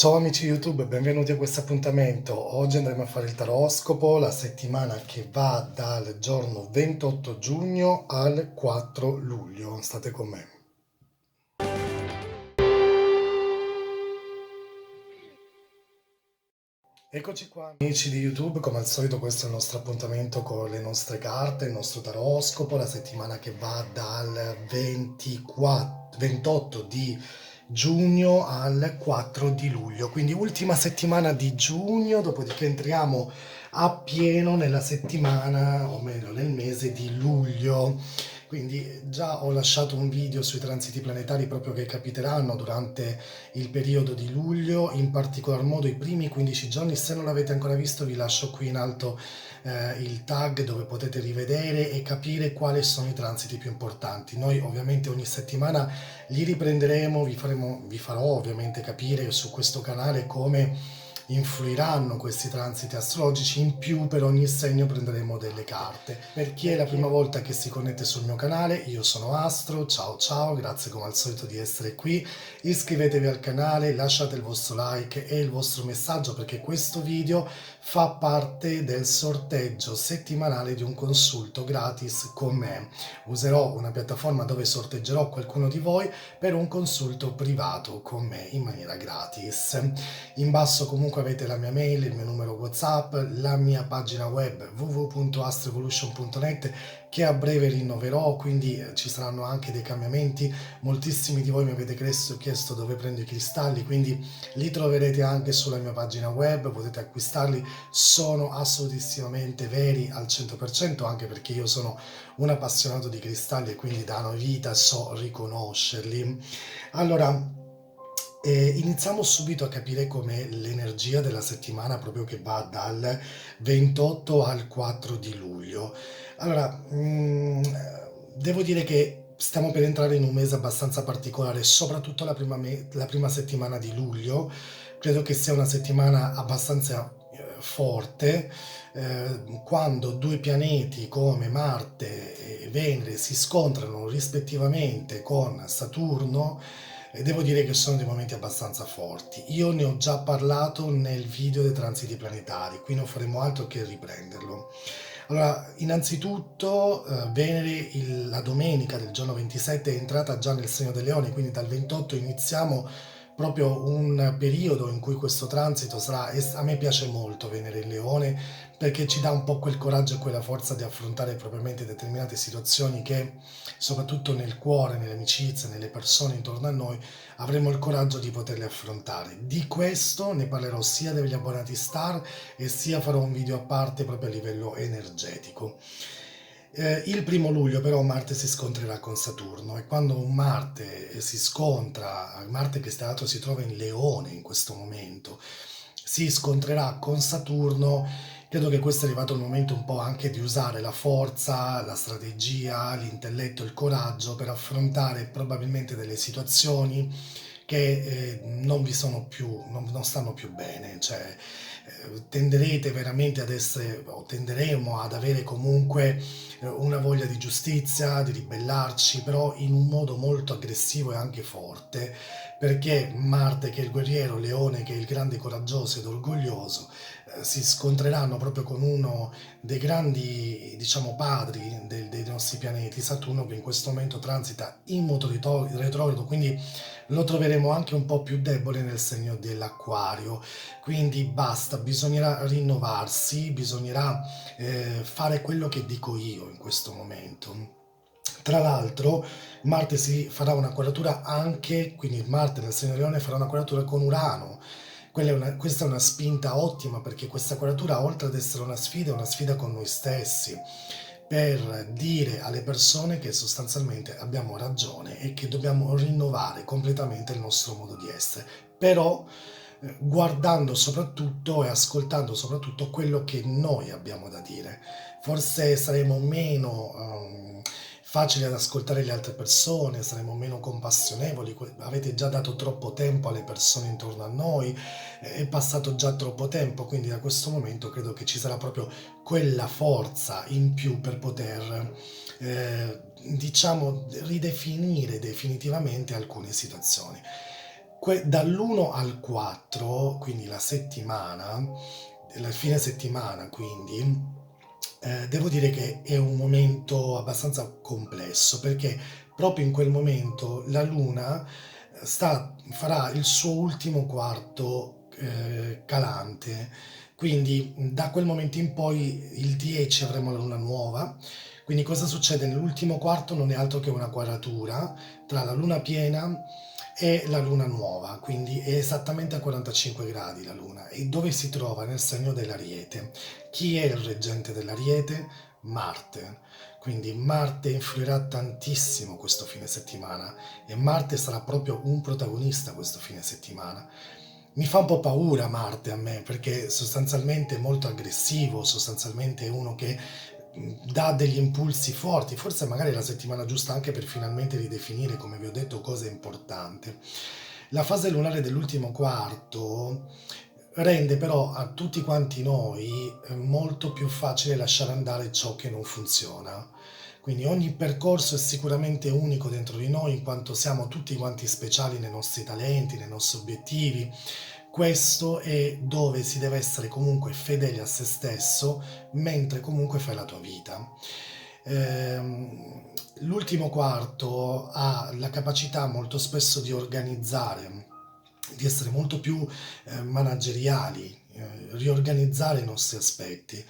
Ciao amici YouTube, benvenuti a questo appuntamento. Oggi andremo a fare il taroscopo, la settimana che va dal giorno 28 giugno al 4 luglio. State con me. Eccoci qua amici di YouTube, come al solito questo è il nostro appuntamento con le nostre carte, il nostro taroscopo, la settimana che va dal 28 di giugno al 4 di luglio, quindi ultima settimana di giugno, dopodiché entriamo a pieno nella settimana, o meglio nel mese di luglio. Quindi già ho lasciato un video sui transiti planetari proprio che capiteranno durante il periodo di luglio, in particolar modo i primi 15 giorni. Se non l'avete ancora visto vi lascio qui in alto il tag dove potete rivedere e capire quali sono i transiti più importanti. Noi ovviamente ogni settimana li riprenderemo, vi farò ovviamente capire su questo canale come influiranno questi transiti astrologici. In più per ogni segno prenderemo delle carte. Per chi è la prima volta che si connette sul mio canale, io sono Astro, ciao ciao, grazie come al solito di essere qui. Iscrivetevi al canale, lasciate il vostro like e il vostro messaggio perché questo video fa parte del sorteggio settimanale di un consulto gratis con me. Userò una piattaforma dove sorteggerò qualcuno di voi per un consulto privato con me in maniera gratis. In basso comunque avete la mia mail, il mio numero WhatsApp, la mia pagina web www.astroevolution.net che a breve rinnoverò, quindi ci saranno anche dei cambiamenti. Moltissimi di voi mi avete chiesto dove prendo i cristalli, quindi li troverete anche sulla mia pagina web, potete acquistarli, sono assolutissimamente veri al 100%, anche perché io sono un appassionato di cristalli e quindi da una vita so riconoscerli. Allora, iniziamo subito a capire com'è l'energia della settimana proprio che va dal 28 al 4 di luglio. Allora, devo dire che stiamo per entrare in un mese abbastanza particolare, soprattutto la prima settimana di luglio. Credo che sia una settimana abbastanza forte, quando due pianeti come Marte e Venere si scontrano rispettivamente con Saturno. E devo dire che sono dei momenti abbastanza forti. Io ne ho già parlato nel video dei transiti planetari, qui non faremo altro che riprenderlo. Allora, innanzitutto Venere la domenica del giorno 27 è entrata già nel segno del Leone, quindi dal 28 iniziamo proprio un periodo in cui questo transito sarà, e a me piace molto Venere in Leone perché ci dà un po' quel coraggio e quella forza di affrontare propriamente determinate situazioni che, soprattutto nel cuore, nelle amicizie, nelle persone intorno a noi, avremo il coraggio di poterle affrontare. Di questo ne parlerò sia degli abbonati star e sia farò un video a parte proprio a livello energetico. Il primo luglio però Marte si scontrerà con Saturno e quando un Marte si scontra, Marte che tra l'altro si trova in Leone in questo momento, si scontrerà con Saturno, credo che questo è arrivato il momento un po' anche di usare la forza, la strategia, l'intelletto, il coraggio per affrontare probabilmente delle situazioni che non vi sono più, non stanno più bene, cioè tenderete veramente ad essere, o tenderemo ad avere comunque una voglia di giustizia, di ribellarci, però in un modo molto aggressivo e anche forte, perché Marte che è il guerriero, Leone che è il grande coraggioso ed orgoglioso, si scontreranno proprio con uno dei grandi, diciamo, padri dei nostri pianeti, Saturno, che in questo momento transita in moto retrogrado, quindi lo troveremo anche un po' più debole nel segno dell'Acquario. Quindi basta, bisognerà rinnovarsi, bisognerà fare quello che dico io in questo momento. Tra l'altro, Marte si farà una quadratura anche, quindi Marte nel segno Leone farà una quadratura con Urano. Questa è una spinta ottima perché questa quadratura, oltre ad essere una sfida con noi stessi, per dire alle persone che sostanzialmente abbiamo ragione e che dobbiamo rinnovare completamente il nostro modo di essere. Però guardando soprattutto e ascoltando soprattutto quello che noi abbiamo da dire. Forse saremo meno facili ad ascoltare le altre persone, saremo meno compassionevoli, avete già dato troppo tempo alle persone intorno a noi, è passato già troppo tempo, quindi da questo momento credo che ci sarà proprio quella forza in più per poter, diciamo, ridefinire definitivamente alcune situazioni. Dall'1 al 4, quindi la settimana, il fine settimana quindi, devo dire che è un momento abbastanza complesso, perché proprio in quel momento la Luna farà il suo ultimo quarto calante, quindi da quel momento in poi il 10 avremo la Luna nuova. Quindi cosa succede? Nell'ultimo quarto non è altro che una quadratura tra la Luna piena e la Luna nuova, quindi è esattamente a 45 gradi la Luna. E dove si trova? Nel segno dell'Ariete. Chi è il reggente dell'Ariete? Marte. Quindi Marte influirà tantissimo questo fine settimana e Marte sarà proprio un protagonista questo fine settimana. Mi fa un po' paura Marte a me perché sostanzialmente è molto aggressivo, sostanzialmente è uno che dà degli impulsi forti, forse magari è la settimana giusta anche per finalmente ridefinire, come vi ho detto, cose importanti. La fase lunare dell'ultimo quarto rende però a tutti quanti noi molto più facile lasciare andare ciò che non funziona. Quindi ogni percorso è sicuramente unico dentro di noi, in quanto siamo tutti quanti speciali nei nostri talenti, nei nostri obiettivi. Questo è dove si deve essere comunque fedeli a se stesso mentre comunque fai la tua vita. L'ultimo quarto ha la capacità molto spesso di organizzare, di essere molto più manageriali, riorganizzare i nostri aspetti.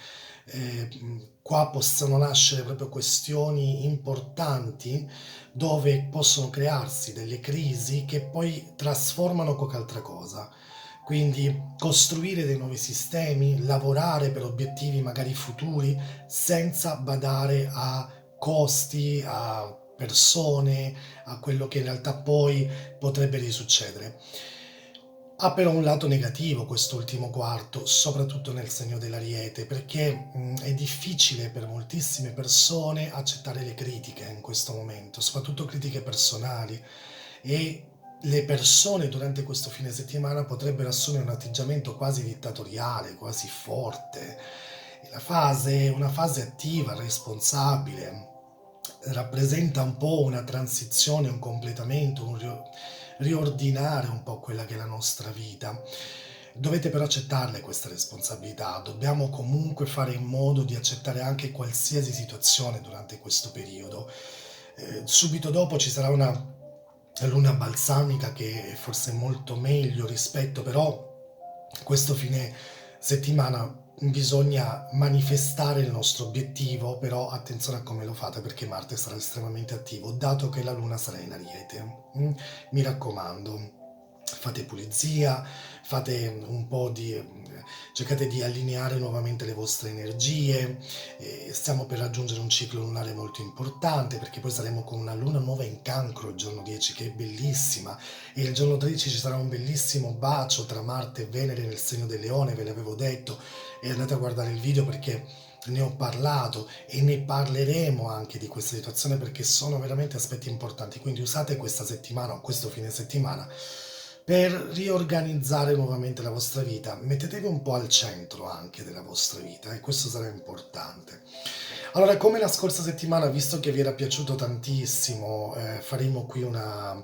Qua possono nascere proprio questioni importanti dove possono crearsi delle crisi che poi trasformano qualche altra cosa. Quindi costruire dei nuovi sistemi, lavorare per obiettivi magari futuri senza badare a costi, a persone, a quello che in realtà poi potrebbe risuccedere. Ha però un lato negativo quest'ultimo quarto, soprattutto nel segno dell'Ariete, perché è difficile per moltissime persone accettare le critiche in questo momento, soprattutto critiche personali, e le persone durante questo fine settimana potrebbero assumere un atteggiamento quasi dittatoriale, quasi forte. Una fase attiva, responsabile, rappresenta un po' una transizione, un completamento, riordinare un po' quella che è la nostra vita. Dovete però accettarle queste responsabilità, dobbiamo comunque fare in modo di accettare anche qualsiasi situazione durante questo periodo. Subito dopo ci sarà una luna balsamica che è forse molto meglio rispetto, però questo fine settimana bisogna manifestare il nostro obiettivo, però attenzione a come lo fate perché Marte sarà estremamente attivo, dato che la Luna sarà in Ariete. Mi raccomando, fate pulizia, fate un po' cercate di allineare nuovamente le vostre energie. Stiamo per raggiungere un ciclo lunare molto importante perché poi saremo con una luna nuova in Cancro il giorno 10 che è bellissima, e il giorno 13 ci sarà un bellissimo bacio tra Marte e Venere nel segno del Leone, ve l'avevo detto, e andate a guardare il video perché ne ho parlato e ne parleremo anche di questa situazione perché sono veramente aspetti importanti. Quindi usate questa settimana o questo fine settimana per riorganizzare nuovamente la vostra vita. Mettetevi un po' al centro anche della vostra vita e questo sarà importante. Allora, come la scorsa settimana, visto che vi era piaciuto tantissimo, faremo qui una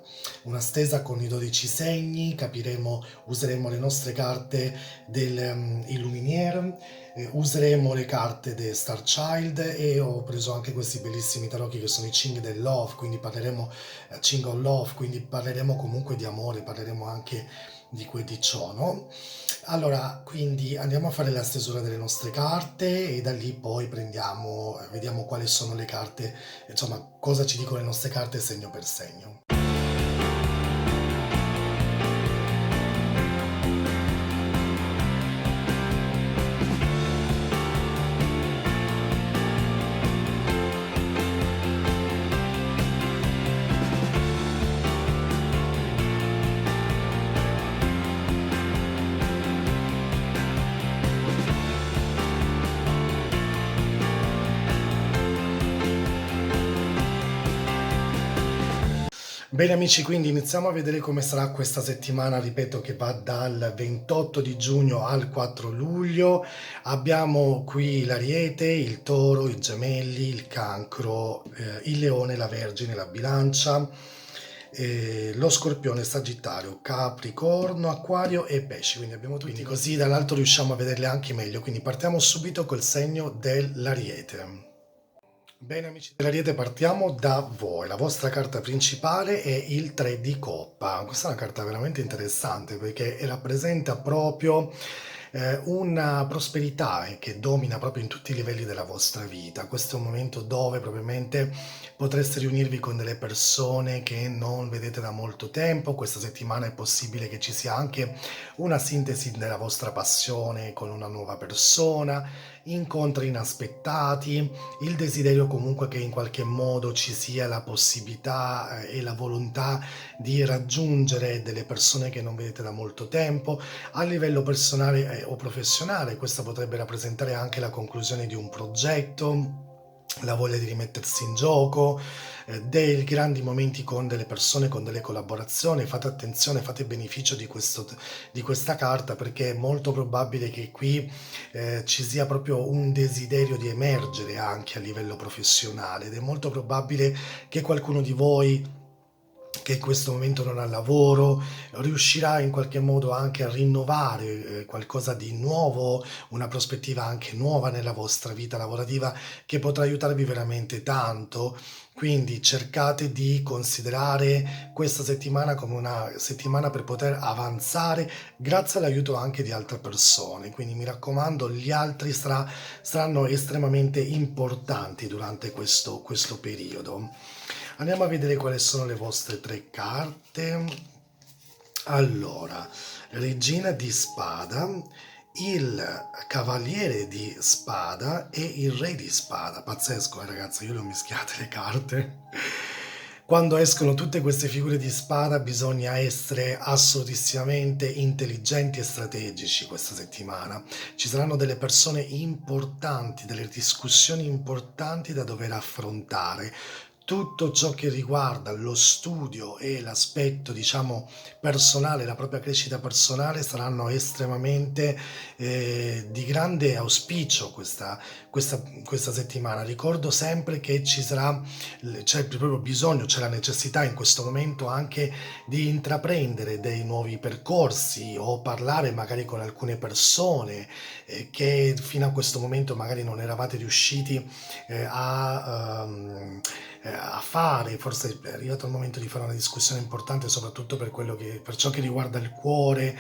stesa con i 12 segni, capiremo, useremo le nostre carte del Illuminiere, useremo le carte di Star Child e ho preso anche questi bellissimi tarocchi che sono i Ching del Love, quindi parleremo Ching of Love, quindi parleremo comunque di amore, parleremo anche di ciò, no? Allora, quindi andiamo a fare la stesura delle nostre carte e da lì poi prendiamo, vediamo quali sono le carte, insomma, cosa ci dicono le nostre carte segno per segno. Bene amici, quindi iniziamo a vedere come sarà questa settimana, ripeto che va dal 28 di giugno al 4 luglio. Abbiamo qui l'Ariete, il Toro, i Gemelli, il Cancro, il Leone, la Vergine, la Bilancia. lo Scorpione, Sagittario, Capricorno, Acquario e Pesci, quindi abbiamo tutti, quindi così dall'alto riusciamo a vederle anche meglio. Quindi partiamo subito col segno dell'Ariete. Bene amici dell'Ariete, partiamo da voi. La vostra carta principale è il 3 di coppa. Questa è una carta veramente interessante perché rappresenta proprio una prosperità che domina proprio in tutti i livelli della vostra vita. Questo è un momento dove probabilmente potreste riunirvi con delle persone che non vedete da molto tempo. Questa settimana è possibile che ci sia anche una sintesi della vostra passione con una nuova persona, incontri inaspettati, il desiderio comunque che in qualche modo ci sia la possibilità e la volontà di raggiungere delle persone che non vedete da molto tempo. A livello personale o professionale, questa potrebbe rappresentare anche la conclusione di un progetto, la voglia di rimettersi in gioco, dei grandi momenti con delle persone, con delle collaborazioni. Fate attenzione, fate beneficio di questa carta perché è molto probabile che qui ci sia proprio un desiderio di emergere anche a livello professionale ed è molto probabile che qualcuno di voi che in questo momento non ha lavoro, riuscirà in qualche modo anche a rinnovare qualcosa di nuovo, una prospettiva anche nuova nella vostra vita lavorativa che potrà aiutarvi veramente tanto. Quindi cercate di considerare questa settimana come una settimana per poter avanzare grazie all'aiuto anche di altre persone. Quindi mi raccomando, gli altri saranno estremamente importanti durante questo periodo. Andiamo a vedere quali sono le vostre tre carte. Allora, Regina di Spada, il Cavaliere di Spada e il Re di Spada. Pazzesco, ragazzi, io le ho mischiate le carte. Quando escono tutte queste figure di spada bisogna essere assolutissimamente intelligenti e strategici questa settimana. Ci saranno delle persone importanti, delle discussioni importanti da dover affrontare. Tutto ciò che riguarda lo studio e l'aspetto, diciamo, personale, la propria crescita personale saranno estremamente di grande auspicio questa settimana. Ricordo sempre che c'è proprio bisogno, c'è la necessità in questo momento anche di intraprendere dei nuovi percorsi o parlare magari con alcune persone che fino a questo momento magari non eravate riusciti a fare. Forse è arrivato il momento di fare una discussione importante, soprattutto per ciò che riguarda il cuore.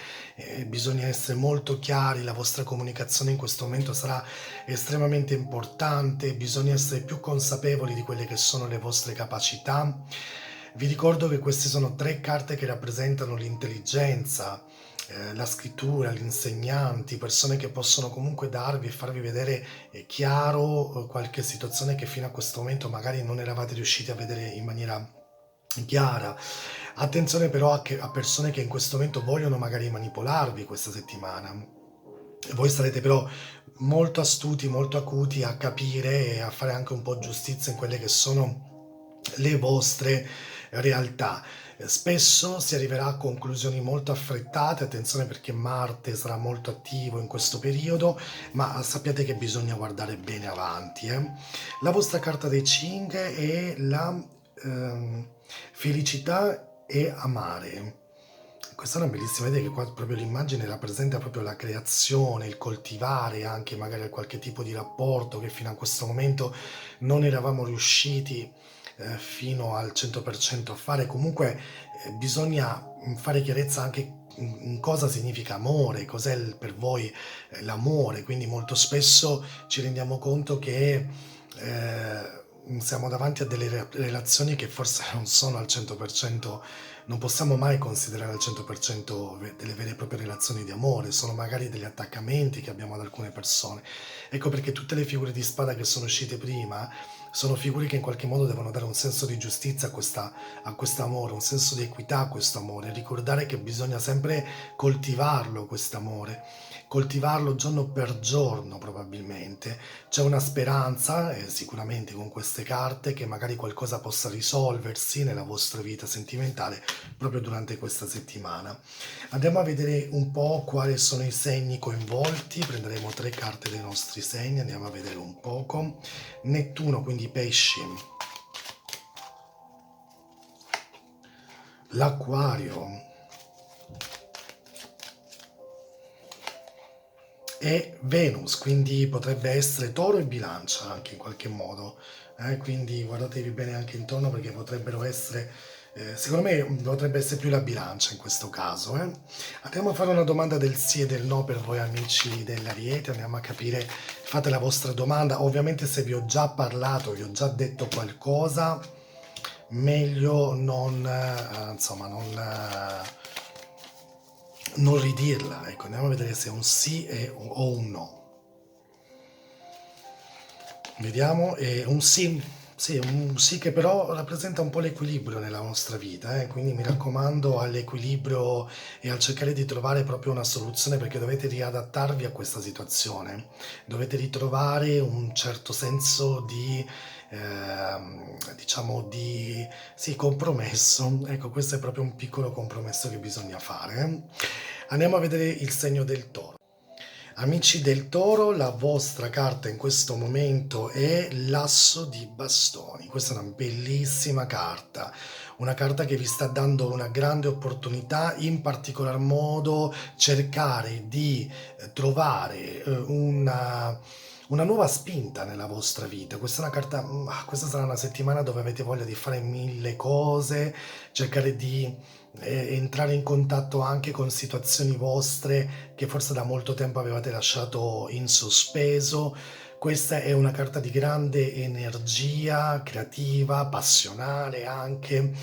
Bisogna essere molto chiari, la vostra comunicazione in questo momento sarà estremamente importante, bisogna essere più consapevoli di quelle che sono le vostre capacità. Vi ricordo che queste sono tre carte che rappresentano l'intelligenza, la scrittura, gli insegnanti, persone che possono comunque darvi e farvi vedere chiaro qualche situazione che fino a questo momento magari non eravate riusciti a vedere in maniera chiara. Attenzione però a persone che in questo momento vogliono magari manipolarvi questa settimana. Voi sarete però molto astuti, molto acuti a capire e a fare anche un po' giustizia in quelle che sono le vostre realtà. Spesso si arriverà a conclusioni molto affrettate, attenzione perché Marte sarà molto attivo in questo periodo, ma sappiate che bisogna guardare bene avanti. La vostra carta dei Ching è la felicità e amare. Questa è una bellissima idea che qua proprio l'immagine rappresenta proprio la creazione, il coltivare anche magari qualche tipo di rapporto che fino a questo momento non eravamo riusciti fino al 100% a fare. Comunque bisogna fare chiarezza anche in cosa significa amore, cos'è per voi l'amore, quindi molto spesso ci rendiamo conto che siamo davanti a delle relazioni che forse non sono al 100%, non possiamo mai considerare al 100% delle vere e proprie relazioni di amore, sono magari degli attaccamenti che abbiamo ad alcune persone. Ecco perché tutte le figure di spada che sono uscite prima sono figure che in qualche modo devono dare un senso di giustizia a questo amore, un senso di equità a questo amore, ricordare che bisogna sempre coltivarlo questo amore, coltivarlo giorno per giorno probabilmente. C'è una speranza, sicuramente con queste carte, che magari qualcosa possa risolversi nella vostra vita sentimentale proprio durante questa settimana. Andiamo a vedere un po' quali sono i segni coinvolti, prenderemo tre carte dei nostri segni, andiamo a vedere un poco. Nettuno, quindi pesci, l'Acquario e Venus, quindi potrebbe essere Toro e Bilancia anche in qualche modo, quindi guardatevi bene anche intorno perché potrebbero essere, secondo me potrebbe essere più la Bilancia in questo caso. Andiamo a fare una domanda del sì e del no per voi amici dell'Ariete, andiamo a capire, fate la vostra domanda, ovviamente se vi ho già parlato, vi ho già detto qualcosa, meglio non, insomma, non ridirla. Ecco, andiamo a vedere se è un sì o un no. Vediamo, è un sì che però rappresenta un po' l'equilibrio nella nostra vita, quindi mi raccomando all'equilibrio e al cercare di trovare proprio una soluzione perché dovete riadattarvi a questa situazione, dovete ritrovare un certo senso di, diciamo, di sì, compromesso. Ecco, questo è proprio un piccolo compromesso che bisogna fare. Andiamo a vedere il segno del toro. Amici del Toro, la vostra carta in questo momento è l'Asso di Bastoni. Questa è una bellissima carta, una carta che vi sta dando una grande opportunità, in particolar modo cercare di trovare una nuova spinta nella vostra vita. Questa è una carta, questa sarà una settimana dove avete voglia di fare mille cose, cercare di entrare in contatto anche con situazioni vostre che forse da molto tempo avevate lasciato in sospeso. Questa è una carta di grande energia creativa, passionale anche,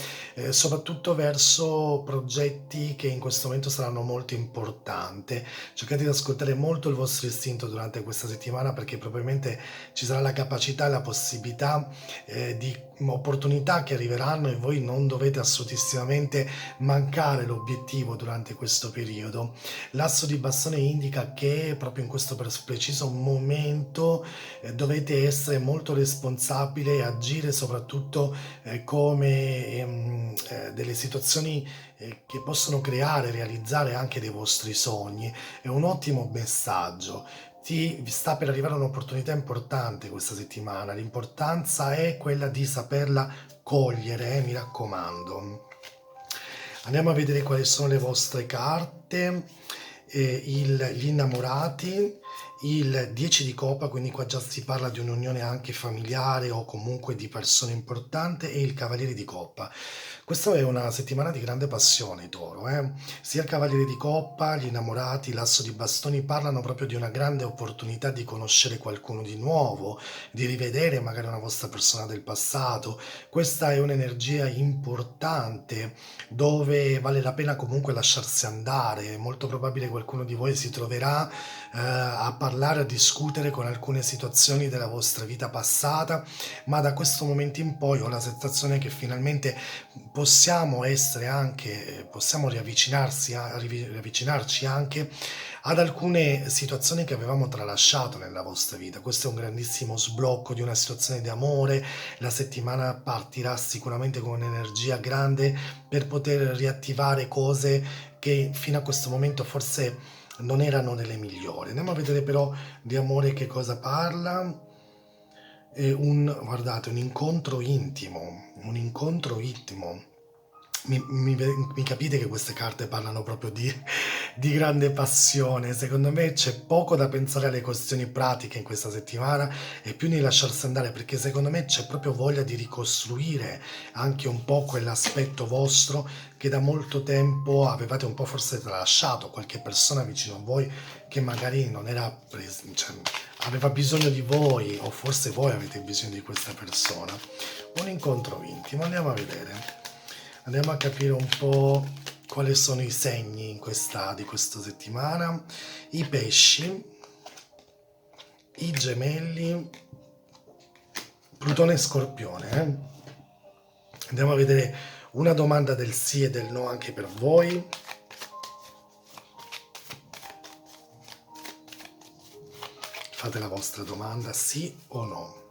soprattutto verso progetti che in questo momento saranno molto importanti. Cercate di ascoltare molto il vostro istinto durante questa settimana perché probabilmente ci sarà la capacità e la possibilità di opportunità che arriveranno e voi non dovete assolutissimamente mancare l'obiettivo durante questo periodo. L'asso di bastone indica che proprio in questo preciso momento dovete essere molto responsabile e agire soprattutto come delle situazioni che possono creare, realizzare anche dei vostri sogni. È un ottimo messaggio. Ti sta per arrivare un'opportunità importante questa settimana. L'importanza è quella di saperla cogliere, mi raccomando. Andiamo a vedere quali sono le vostre carte. Gli innamorati, il 10 di copa, quindi qua già si parla di un'unione anche familiare o comunque di persone importanti, e il cavaliere di coppa. Questa è una settimana di grande passione, Toro. Sia il cavaliere di coppa, gli innamorati, l'asso di bastoni parlano proprio di una grande opportunità di conoscere qualcuno di nuovo, di rivedere magari una vostra persona del passato. Questa è un'energia importante dove vale la pena comunque lasciarsi andare. È molto probabile che qualcuno di voi si troverà a parlare, a discutere con alcune situazioni della vostra vita passata, ma da questo momento in poi ho la sensazione che finalmente possiamo essere anche, possiamo riavvicinarci anche ad alcune situazioni che avevamo tralasciato nella vostra vita. Questo è un grandissimo sblocco di una situazione di amore. La settimana partirà sicuramente con un'energia grande per poter riattivare cose che fino a questo momento forse non erano delle migliori. Andiamo a vedere però di amore che cosa parla. Guardate, un incontro intimo. Mi capite che queste carte parlano proprio di grande passione. Secondo me c'è poco da pensare alle questioni pratiche in questa settimana e più di lasciarsi andare perché secondo me c'è proprio voglia di ricostruire anche un po' quell'aspetto vostro che da molto tempo avevate un po' forse tralasciato, qualche persona vicino a voi che magari non era cioè, aveva bisogno di voi o forse voi avete bisogno di questa persona. Un incontro intimo, andiamo a vedere. Andiamo a capire un po' quali sono i segni di questa settimana. I pesci, i gemelli, Plutone e Scorpione. Andiamo a vedere una domanda del sì e del no anche per voi. Fate la vostra domanda, sì o no.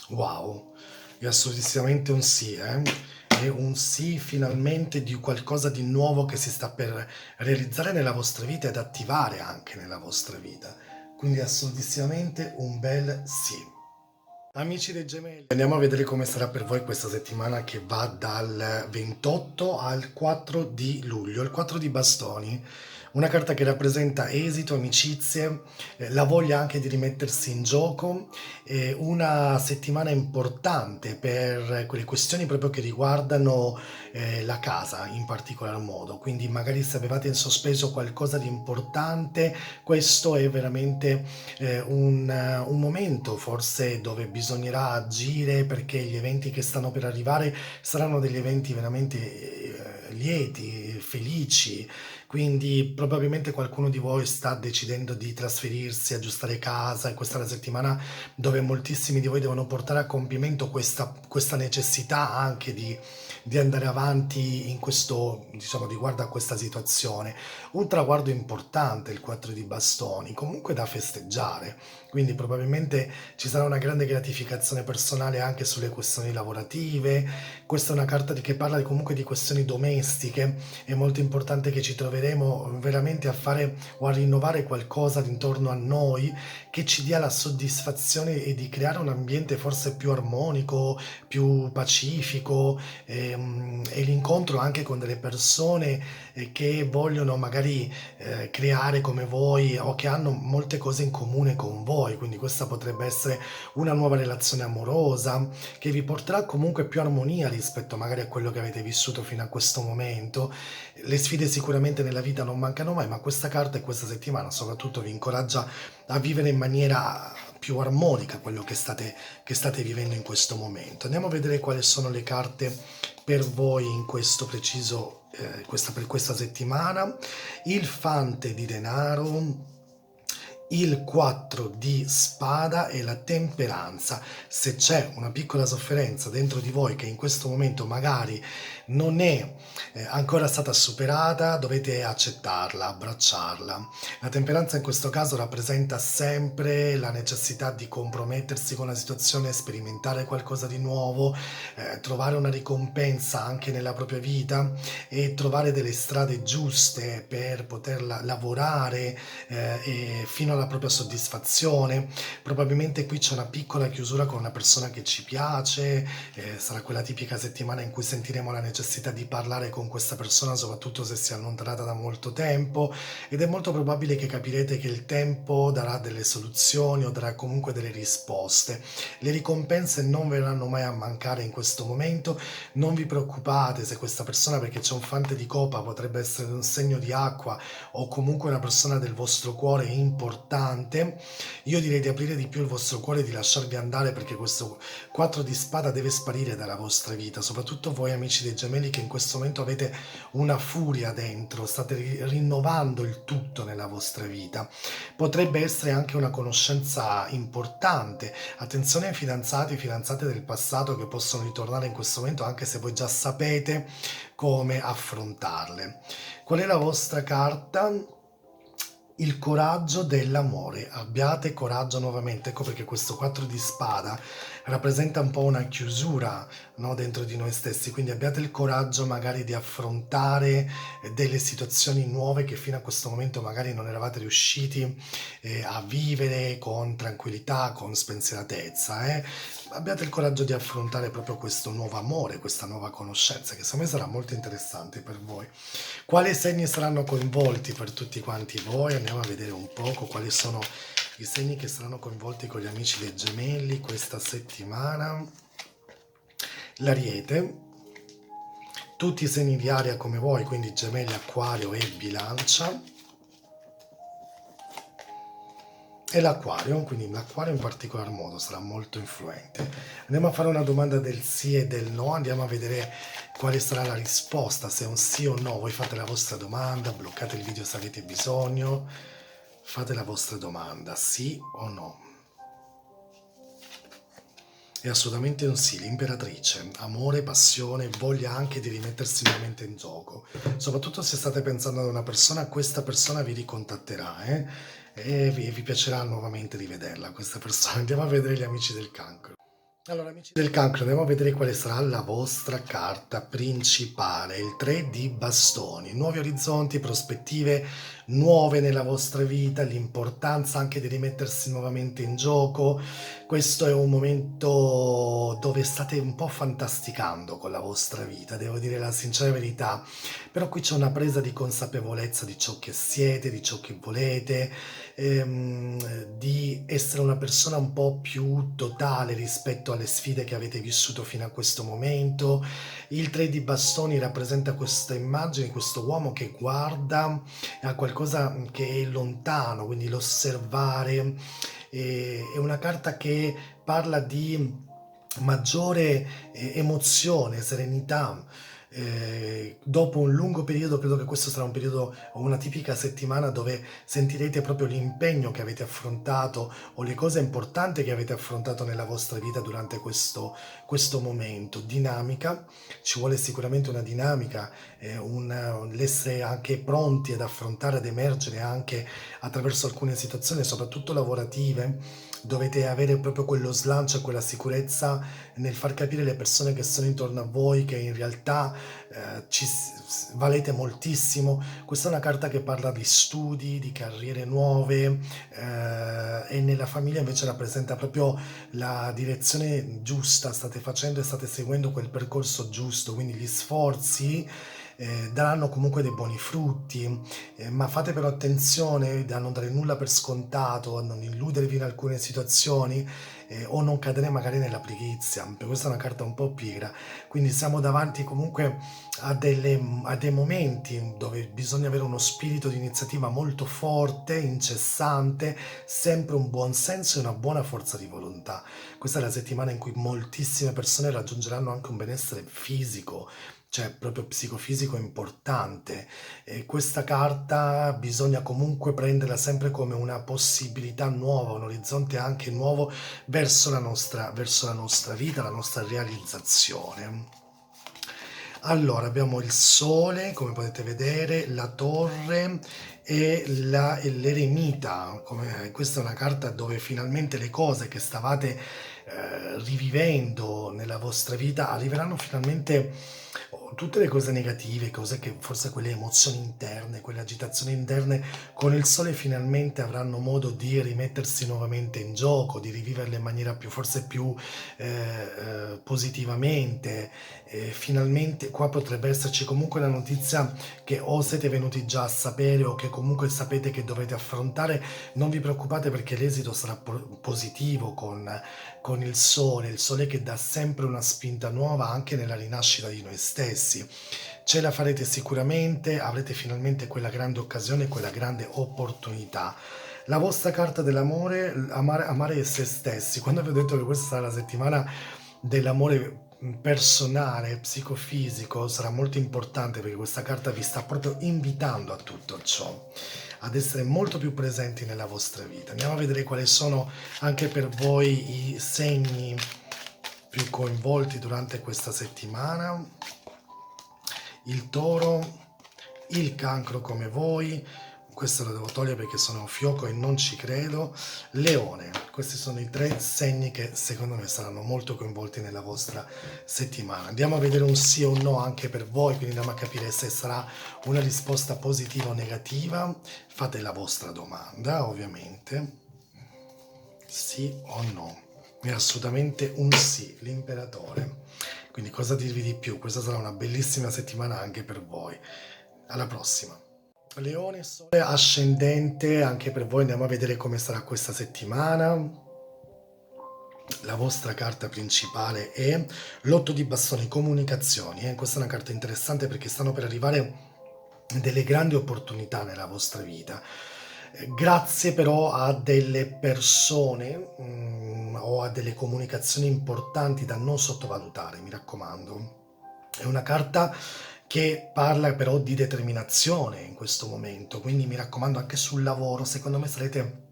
Wow, è assolutissimamente un sì, È un sì finalmente di qualcosa di nuovo che si sta per realizzare nella vostra vita ed attivare anche nella vostra vita. Quindi assolutissimamente un bel sì. Amici dei gemelli, andiamo a vedere come sarà per voi questa settimana che va dal 28 al 4 di luglio. Il 4 di bastoni, una carta che rappresenta esito, amicizie, la voglia anche di rimettersi in gioco, una settimana importante per quelle questioni proprio che riguardano la casa in particolar modo. Quindi magari se avevate in sospeso qualcosa di importante, questo è veramente un momento forse dove bisognerà agire perché gli eventi che stanno per arrivare saranno degli eventi veramente lieti, felici, quindi probabilmente qualcuno di voi sta decidendo di trasferirsi, aggiustare casa e questa è la settimana dove moltissimi di voi devono portare a compimento questa necessità anche di andare avanti in questo, diciamo, riguardo a questa situazione. Un traguardo importante il 4 di bastoni, comunque da festeggiare, quindi probabilmente ci sarà una grande gratificazione personale anche sulle questioni lavorative. Questa è una carta che parla comunque di questioni domestiche, è molto importante che ci troveremo veramente a fare o a rinnovare qualcosa intorno a noi che ci dia la soddisfazione e di creare un ambiente forse più armonico, più pacifico, e l'incontro anche con delle persone che vogliono magari creare come voi o che hanno molte cose in comune con voi, quindi questa potrebbe essere una nuova relazione amorosa che vi porterà comunque più armonia rispetto magari a quello che avete vissuto fino a questo momento. Le sfide sicuramente nella vita non mancano mai, ma questa carta e questa settimana soprattutto vi incoraggia a vivere in maniera più armonica quello che state vivendo in questo momento. Andiamo a vedere quali sono le carte per voi in questo preciso, per questa settimana. Il fante di denaro, il 4 di spada e la temperanza. Se c'è una piccola sofferenza dentro di voi che in questo momento magari non è ancora stata superata, dovete accettarla, abbracciarla. La temperanza in questo caso rappresenta sempre la necessità di compromettersi con la situazione, sperimentare qualcosa di nuovo, trovare una ricompensa anche nella propria vita e trovare delle strade giuste per poter lavorare e fino alla propria soddisfazione. Probabilmente qui c'è una piccola chiusura con una persona che ci piace, sarà quella tipica settimana in cui sentiremo la necessità di parlare con questa persona, soprattutto se si è allontanata da molto tempo, ed è molto probabile che capirete che il tempo darà delle soluzioni o darà comunque delle risposte. Le ricompense non verranno mai a mancare in questo momento, non vi preoccupate se questa persona, perché c'è un fante di copa, potrebbe essere un segno di acqua o comunque una persona del vostro cuore importante. Io direi di aprire di più il vostro cuore e di lasciarvi andare perché questo 4 di spada deve sparire dalla vostra vita, soprattutto voi amici dei gemelli che in questo momento avete una furia dentro, state rinnovando il tutto nella vostra vita. Potrebbe essere anche una conoscenza importante. Attenzione ai fidanzati e fidanzate del passato che possono ritornare in questo momento anche se voi già sapete come affrontarle. Qual è la vostra carta? Il coraggio dell'amore. Abbiate coraggio nuovamente. Ecco perché questo 4 di spada rappresenta un po' una chiusura, no, dentro di noi stessi. Quindi abbiate il coraggio magari di affrontare delle situazioni nuove che fino a questo momento magari non eravate riusciti a vivere con tranquillità, con spensieratezza. Abbiate il coraggio di affrontare proprio questo nuovo amore, questa nuova conoscenza, che secondo me sarà molto interessante per voi. Quali segni saranno coinvolti per tutti quanti voi? Andiamo a vedere un poco quali sono i segni che saranno coinvolti con gli amici dei gemelli questa settimana. L'Ariete, tutti i segni di aria come voi, quindi gemelli, acquario e bilancia. E l'acquario, quindi l'acquario in particolar modo sarà molto influente. Andiamo a fare una domanda del sì e del no, andiamo a vedere quale sarà la risposta, se è un sì o no. Voi fate la vostra domanda, bloccate il video se avete bisogno, fate la vostra domanda, sì o no. È assolutamente un sì, l'imperatrice, amore, passione, voglia anche di rimettersi nuovamente in gioco. Soprattutto se state pensando ad una persona, questa persona vi ricontatterà, e vi piacerà nuovamente rivederla, questa persona. Andiamo a vedere gli amici del cancro. Allora, amici del cancro, andiamo a vedere quale sarà la vostra carta principale, il 3 di bastoni, nuovi orizzonti, prospettive nuove nella vostra vita, l'importanza anche di rimettersi nuovamente in gioco. Questo è un momento dove state un po' fantasticando con la vostra vita, devo dire la sincera verità, però qui c'è una presa di consapevolezza di ciò che siete, di ciò che volete, di essere una persona un po' più totale rispetto alle sfide che avete vissuto fino a questo momento. Il 3 di bastoni rappresenta questa immagine, questo uomo che guarda a qualcosa che è lontano, quindi l'osservare. È una carta che parla di maggiore emozione, serenità. Dopo un lungo periodo, credo che questo sarà un periodo o una tipica settimana dove sentirete proprio l'impegno che avete affrontato o le cose importanti che avete affrontato nella vostra vita durante questo momento. Dinamica, ci vuole sicuramente una dinamica, l'essere anche pronti ad affrontare, ad emergere anche attraverso alcune situazioni, soprattutto lavorative. Dovete avere proprio quello slancio e quella sicurezza nel far capire alle persone che sono intorno a voi che in realtà valete moltissimo. Questa è una carta che parla di studi, di carriere nuove, e nella famiglia invece rappresenta proprio la direzione giusta, state facendo e state seguendo quel percorso giusto, quindi gli sforzi daranno comunque dei buoni frutti, ma fate però attenzione a non dare nulla per scontato, a non illudervi in alcune situazioni o non cadere magari nella pigrizia. Questa è una carta un po' pigra, quindi siamo davanti comunque a dei momenti dove bisogna avere uno spirito di iniziativa molto forte, incessante, sempre un buon senso e una buona forza di volontà. Questa è la settimana in cui moltissime persone raggiungeranno anche un benessere fisico, cioè proprio psicofisico importante. E questa carta bisogna comunque prenderla sempre come una possibilità nuova, un orizzonte anche nuovo verso la nostra vita, la nostra realizzazione. Allora, abbiamo il sole, come potete vedere, la torre e l'eremita. Questa è una carta dove finalmente le cose che stavate rivivendo nella vostra vita arriveranno finalmente, tutte le cose negative, cose che forse quelle emozioni interne, quelle agitazioni interne, con il sole finalmente avranno modo di rimettersi nuovamente in gioco, di riviverle in maniera più, forse più positivamente. Finalmente qua potrebbe esserci comunque la notizia che o siete venuti già a sapere o che comunque sapete che dovete affrontare. Non vi preoccupate perché l'esito sarà positivo con il sole che dà sempre una spinta nuova anche nella rinascita di noi stessi. Ce la farete sicuramente, avrete finalmente quella grande occasione, quella grande opportunità. La vostra carta dell'amore, amare se stessi. Quando vi ho detto che questa sarà la settimana dell'amore personale, psicofisico, sarà molto importante perché questa carta vi sta proprio invitando a tutto ciò, ad essere molto più presenti nella vostra vita. Andiamo a vedere quali sono anche per voi i segni più coinvolti durante questa settimana. Il toro, il cancro come voi, questo lo devo togliere perché sono un fioco e non ci credo. Leone, questi sono i tre segni che secondo me saranno molto coinvolti nella vostra settimana. Andiamo a vedere un sì o un no anche per voi, quindi andiamo a capire se sarà una risposta positiva o negativa. Fate la vostra domanda, ovviamente. Sì o no? È assolutamente un sì, l'imperatore. Quindi cosa dirvi di più? Questa sarà una bellissima settimana anche per voi. Alla prossima. Leone, sole ascendente, anche per voi andiamo a vedere come sarà questa settimana. La vostra carta principale è l'otto di bastoni, comunicazioni. Questa è una carta interessante perché stanno per arrivare delle grandi opportunità nella vostra vita. Grazie però a delle persone o a delle comunicazioni importanti da non sottovalutare, mi raccomando. È una carta che parla però di determinazione in questo momento, quindi mi raccomando anche sul lavoro, secondo me sarete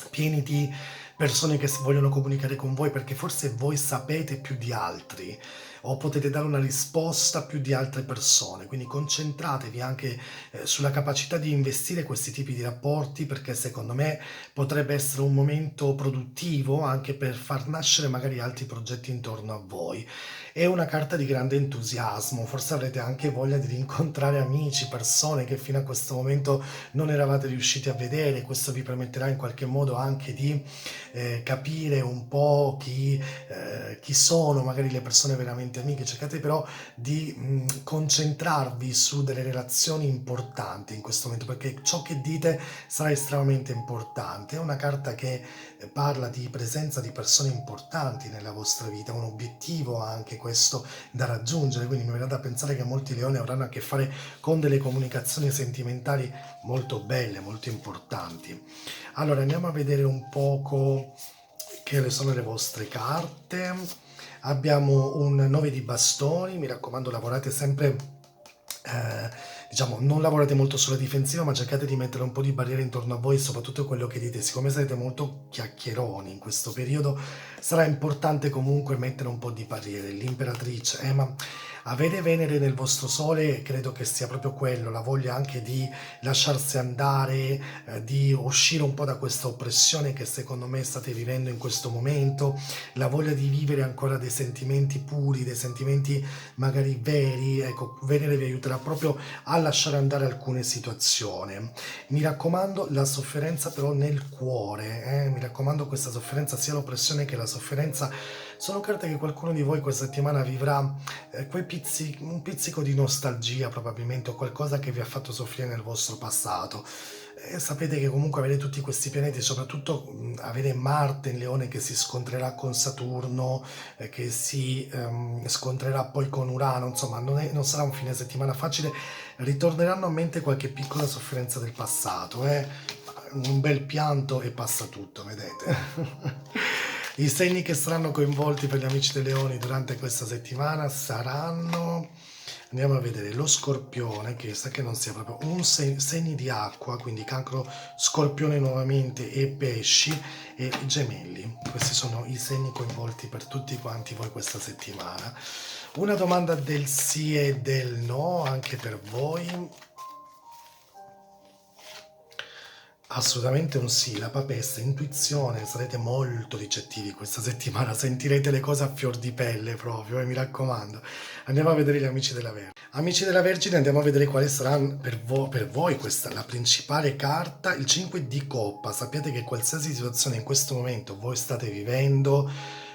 pieni di persone che vogliono comunicare con voi perché forse voi sapete più di altri o potete dare una risposta più di altre persone. Quindi concentratevi anche sulla capacità di investire questi tipi di rapporti, perché secondo me potrebbe essere un momento produttivo anche per far nascere magari altri progetti intorno a voi. È una carta di grande entusiasmo, forse avrete anche voglia di rincontrare amici, persone che fino a questo momento non eravate riusciti a vedere. Questo vi permetterà in qualche modo anche di capire un po' chi sono magari le persone veramente amiche. Cercate però di concentrarvi su delle relazioni importanti in questo momento, perché ciò che dite sarà estremamente importante. È una carta che parla di presenza di persone importanti nella vostra vita, un obiettivo anche questo da raggiungere, quindi mi viene da pensare che molti leoni avranno a che fare con delle comunicazioni sentimentali molto belle, molto importanti. Allora andiamo a vedere un poco che le sono le vostre carte. Abbiamo un 9 di bastoni, mi raccomando lavorate sempre, diciamo, non lavorate molto sulla difensiva, ma cercate di mettere un po' di barriere intorno a voi, soprattutto quello che dite. Siccome sarete molto chiacchieroni in questo periodo, sarà importante comunque mettere un po' di barriere. L'imperatrice, ma avere Venere nel vostro sole credo che sia proprio quello, la voglia anche di lasciarsi andare, di uscire un po' da questa oppressione che secondo me state vivendo in questo momento, la voglia di vivere ancora dei sentimenti puri, dei sentimenti magari veri. Ecco, Venere vi aiuterà proprio a lasciare andare alcune situazioni. Mi raccomando, la sofferenza però nel cuore, mi raccomando, questa sofferenza, sia l'oppressione che la sofferenza, sono carte che qualcuno di voi questa settimana vivrà un pizzico di nostalgia probabilmente, o qualcosa che vi ha fatto soffrire nel vostro passato. E sapete che comunque avere tutti questi pianeti, soprattutto avere Marte in Leone che si scontrerà con Saturno, che si scontrerà poi con Urano, insomma non sarà un fine settimana facile, ritorneranno a mente qualche piccola sofferenza del passato, un bel pianto e passa tutto, vedete? I segni che saranno coinvolti per gli amici dei leoni durante questa settimana saranno, andiamo a vedere, lo scorpione, che sa che non sia proprio segni di acqua, quindi cancro, scorpione nuovamente e pesci, e gemelli. Questi sono i segni coinvolti per tutti quanti voi questa settimana. Una domanda del sì e del no anche per voi. Assolutamente un sì, la papessa, intuizione, sarete molto ricettivi questa settimana, sentirete le cose a fior di pelle proprio, mi raccomando. Andiamo a vedere gli amici della Vergine. Amici della Vergine, andiamo a vedere quale sarà per voi questa, la principale carta, il 5 di coppa. Sappiate che qualsiasi situazione in questo momento voi state vivendo,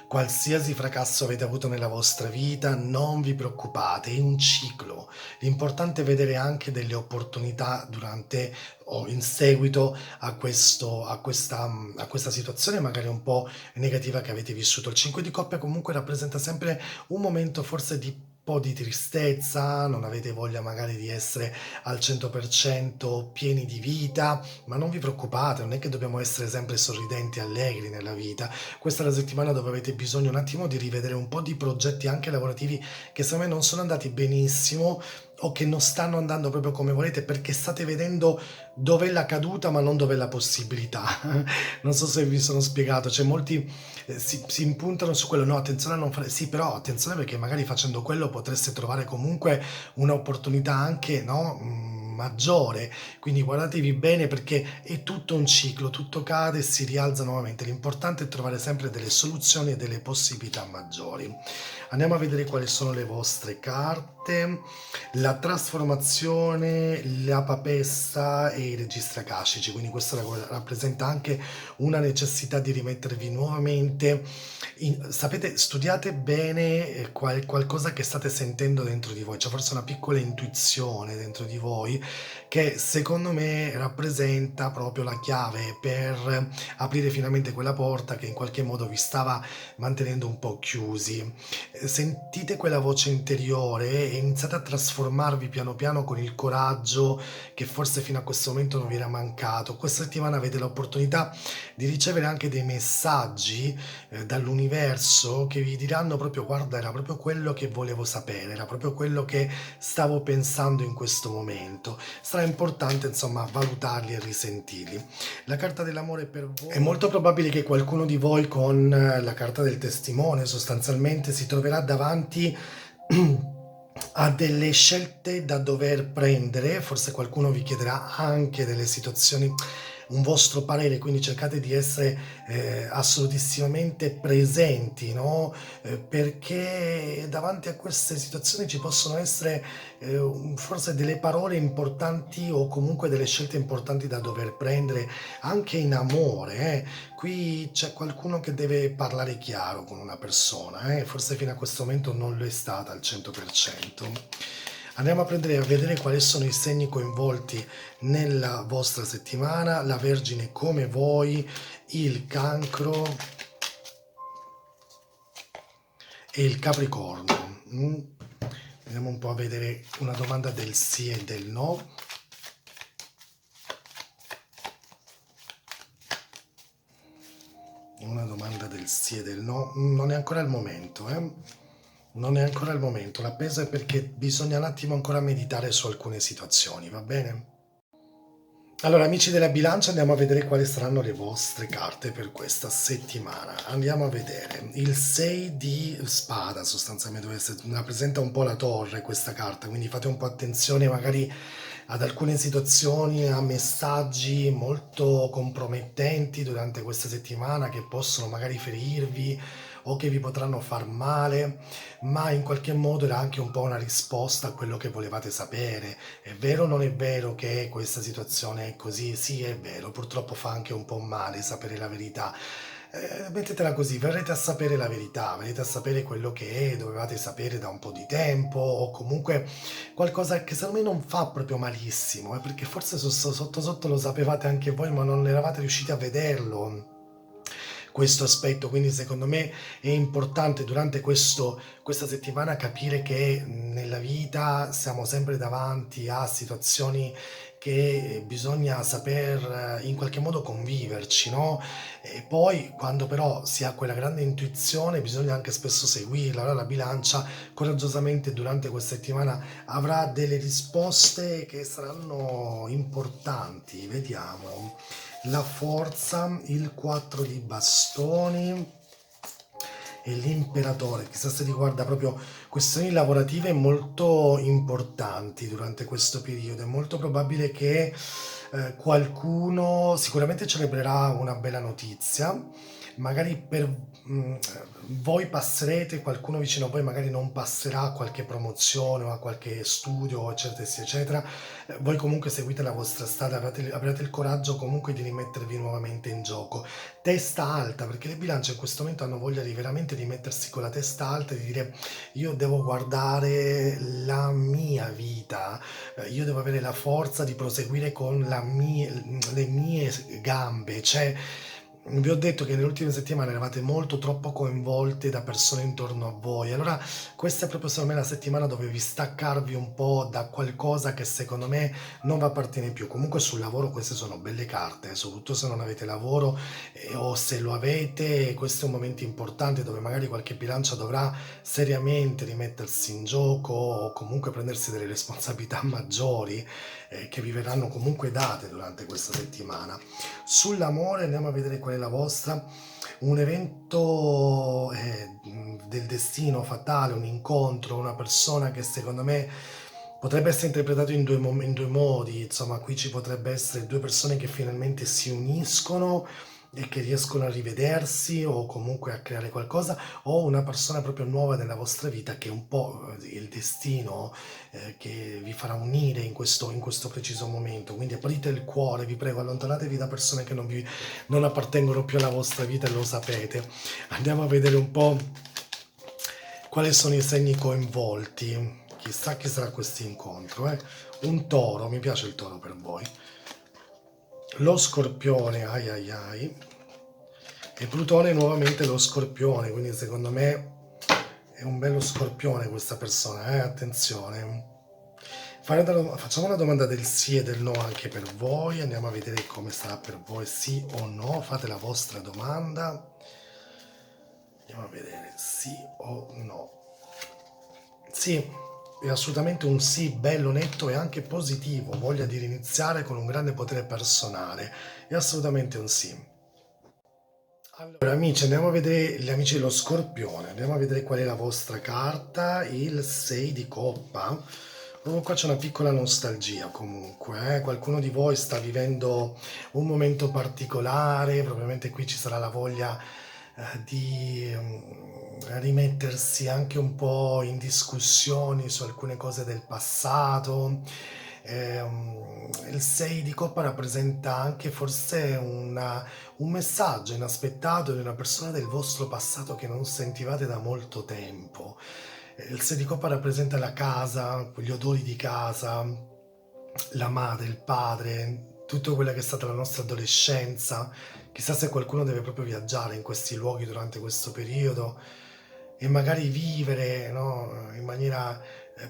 qualsiasi fracasso avete avuto nella vostra vita, non vi preoccupate, è un ciclo. L'importante è vedere anche delle opportunità durante o in seguito a questa situazione magari un po' negativa che avete vissuto. Il 5 di coppia comunque rappresenta sempre un momento forse di po' di tristezza, non avete voglia magari di essere al 100% pieni di vita, ma non vi preoccupate, non è che dobbiamo essere sempre sorridenti e allegri nella vita. Questa è la settimana dove avete bisogno un attimo di rivedere un po' di progetti anche lavorativi che secondo me non sono andati benissimo, o che non stanno andando proprio come volete, perché state vedendo dov'è la caduta ma non dov'è la possibilità. Non so se vi sono spiegato, cioè molti si impuntano su quello, no, attenzione a non fare, sì, però attenzione perché magari facendo quello potreste trovare comunque un'opportunità anche, no, maggiore, quindi guardatevi bene perché è tutto un ciclo, tutto cade e si rialza nuovamente. L'importante è trovare sempre delle soluzioni e delle possibilità maggiori. Andiamo a vedere quali sono le vostre carte. La trasformazione, la papessa e i registri akashici, quindi questo rappresenta anche una necessità di rimettervi nuovamente sapete, studiate bene qualcosa che state sentendo dentro di voi, c'è forse una piccola intuizione dentro di voi che secondo me rappresenta proprio la chiave per aprire finalmente quella porta che in qualche modo vi stava mantenendo un po' chiusi. Sentite quella voce interiore e iniziate a trasformarvi piano piano con il coraggio che forse fino a questo momento non vi era mancato. Questa settimana avete l'opportunità di ricevere anche dei messaggi dall'universo che vi diranno proprio: guarda, era proprio quello che volevo sapere, era proprio quello che stavo pensando in questo momento. Sarà importante insomma valutarli e risentirli. La carta dell'amore per voi, è molto probabile che qualcuno di voi con la carta del testimone sostanzialmente si troverà davanti ha delle scelte da dover prendere, forse qualcuno vi chiederà anche delle situazioni, un vostro parere, quindi cercate di essere assolutissimamente presenti, no? Perché davanti a queste situazioni ci possono essere forse delle parole importanti o comunque delle scelte importanti da dover prendere anche in amore. Qui c'è qualcuno che deve parlare chiaro con una persona, forse fino a questo momento non lo è stata al 100%. Andiamo a prendere a vedere quali sono i segni coinvolti nella vostra settimana, la Vergine come voi, il Cancro e il Capricorno. Andiamo un po' a vedere una domanda del sì e del no. Una domanda del sì e del no. Non è ancora il momento, Non è ancora il momento. La pesa è perché bisogna un attimo ancora meditare su alcune situazioni, va bene? Allora, amici della bilancia, andiamo a vedere quali saranno le vostre carte per questa settimana. Andiamo a vedere il 6 di spada, sostanzialmente rappresenta un po' la torre questa carta, quindi fate un po' attenzione magari ad alcune situazioni, a messaggi molto compromettenti durante questa settimana che possono magari ferirvi o che vi potranno far male, ma in qualche modo era anche un po' una risposta a quello che volevate sapere. È vero o non è vero che questa situazione è così? Sì, è vero, purtroppo fa anche un po' male sapere la verità. Mettetela così, verrete a sapere la verità, verrete a sapere quello che dovevate sapere da un po' di tempo o comunque qualcosa che secondo me non fa proprio malissimo, perché forse sotto sotto lo sapevate anche voi ma non eravate riusciti a vederlo questo aspetto, quindi secondo me è importante durante questa settimana capire che nella vita siamo sempre davanti a situazioni che bisogna saper in qualche modo conviverci, no? E poi quando però si ha quella grande intuizione bisogna anche spesso seguirla, allora la bilancia coraggiosamente durante questa settimana avrà delle risposte che saranno importanti, vediamo la forza, il 4 di bastoni e l'imperatore. Chissà se riguarda proprio questioni lavorative molto importanti durante questo periodo. È molto probabile che qualcuno sicuramente celebrerà una bella notizia, magari per voi passerete, qualcuno vicino a voi magari non passerà a qualche promozione o a qualche studio, eccetera, eccetera. Voi comunque seguite la vostra strada, avrete il coraggio comunque di rimettervi nuovamente in gioco. Testa alta, perché le bilance in questo momento hanno voglia di veramente di mettersi con la testa alta e di dire io devo guardare la mia vita, io devo avere la forza di proseguire con le mie gambe, cioè vi ho detto che nelle ultime settimane eravate molto troppo coinvolte da persone intorno a voi, allora questa è proprio secondo me la settimana dove vi staccarvi un po' da qualcosa che secondo me non vi appartiene più. Comunque sul lavoro queste sono belle carte, soprattutto se non avete lavoro o se lo avete, questo è un momento importante dove magari qualche bilancia dovrà seriamente rimettersi in gioco o comunque prendersi delle responsabilità maggiori che vi verranno comunque date durante questa settimana. Sull'amore andiamo a vedere qual è la vostra. Un evento del destino fatale, un incontro, una persona che secondo me potrebbe essere interpretato in due modi, insomma qui ci potrebbe essere due persone che finalmente si uniscono e che riescono a rivedersi o comunque a creare qualcosa, o una persona proprio nuova nella vostra vita che è un po' il destino che vi farà unire in questo preciso momento. Quindi aprite il cuore, vi prego, allontanatevi da persone che non appartengono più alla vostra vita e lo sapete. Andiamo a vedere un po' quali sono i segni coinvolti. Chissà chi sarà questo incontro, Un toro, mi piace il toro per voi. Lo scorpione, ai ai ai. E Plutone nuovamente lo scorpione, quindi secondo me è un bello scorpione questa persona, attenzione. Facciamo una domanda del sì e del no anche per voi, andiamo a vedere come sarà per voi, sì o no, fate la vostra domanda. Andiamo a vedere sì o no. Sì, è assolutamente un sì bello, netto e anche positivo, voglia di riniziare con un grande potere personale, è assolutamente un sì. Allora amici, andiamo a vedere gli amici dello Scorpione, andiamo a vedere qual è la vostra carta, il 6 di coppa. Oh, qua c'è una piccola nostalgia comunque, eh. Qualcuno di voi sta vivendo un momento particolare, probabilmente qui ci sarà la voglia di rimettersi anche un po' in discussioni su alcune cose del passato. Il 6 di coppa rappresenta anche forse un messaggio inaspettato di una persona del vostro passato che non sentivate da molto tempo. Il 6 di coppa rappresenta la casa, gli odori di casa, la madre, il padre, tutto quello che è stata la nostra adolescenza. Chissà se qualcuno deve proprio viaggiare in questi luoghi durante questo periodo e magari vivere, no, in maniera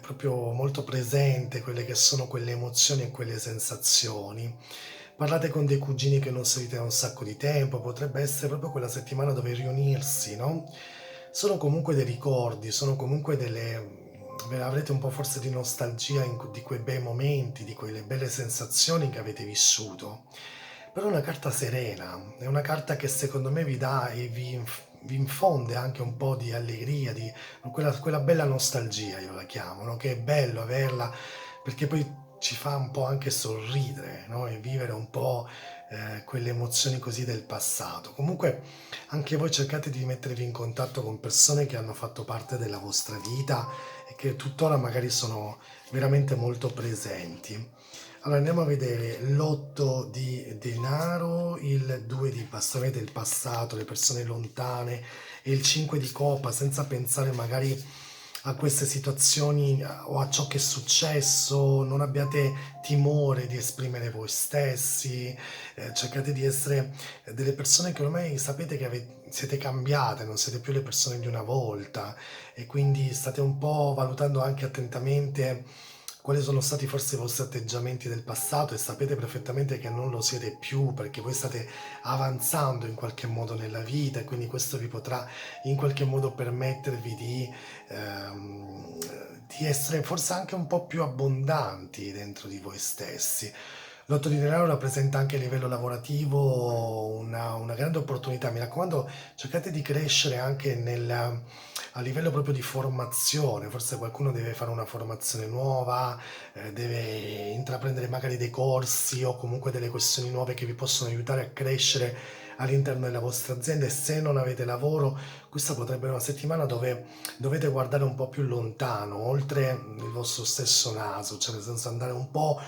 proprio molto presente quelle che sono quelle emozioni e quelle sensazioni. Parlate con dei cugini che non sentite da un sacco di tempo, potrebbe essere proprio quella settimana dove riunirsi, no? Sono comunque dei ricordi, sono comunque avrete un po' forse di nostalgia di quei bei momenti, di quelle belle sensazioni che avete vissuto. Però è una carta serena, è una carta che secondo me vi dà e vi infonde anche un po' di allegria, di quella bella nostalgia, io la chiamo, no? Che è bello averla perché poi ci fa un po' anche sorridere, no? E vivere un po' quelle emozioni così del passato. Comunque anche voi cercate di mettervi in contatto con persone che hanno fatto parte della vostra vita e che tuttora magari sono veramente molto presenti. Allora andiamo a vedere l'8 di denaro, il 2 di bastone, avete il passato, le persone lontane e il 5 di copa, senza pensare magari a queste situazioni o a ciò che è successo, non abbiate timore di esprimere voi stessi, cercate di essere delle persone che ormai sapete che siete cambiate, non siete più le persone di una volta e quindi state un po' valutando anche attentamente quali sono stati forse i vostri atteggiamenti del passato e sapete perfettamente che non lo siete più perché voi state avanzando in qualche modo nella vita e quindi questo vi potrà in qualche modo permettervi ehm, di essere forse anche un po' più abbondanti dentro di voi stessi. L'8 di denaro rappresenta anche a livello lavorativo una grande opportunità. Mi raccomando, cercate di crescere anche a livello proprio di formazione. Forse qualcuno deve fare una formazione nuova, deve intraprendere magari dei corsi o comunque delle questioni nuove che vi possono aiutare a crescere all'interno della vostra azienda e se non avete lavoro, questa potrebbe essere una settimana dove dovete guardare un po' più lontano, oltre il vostro stesso naso, cioè nel senso andare un po'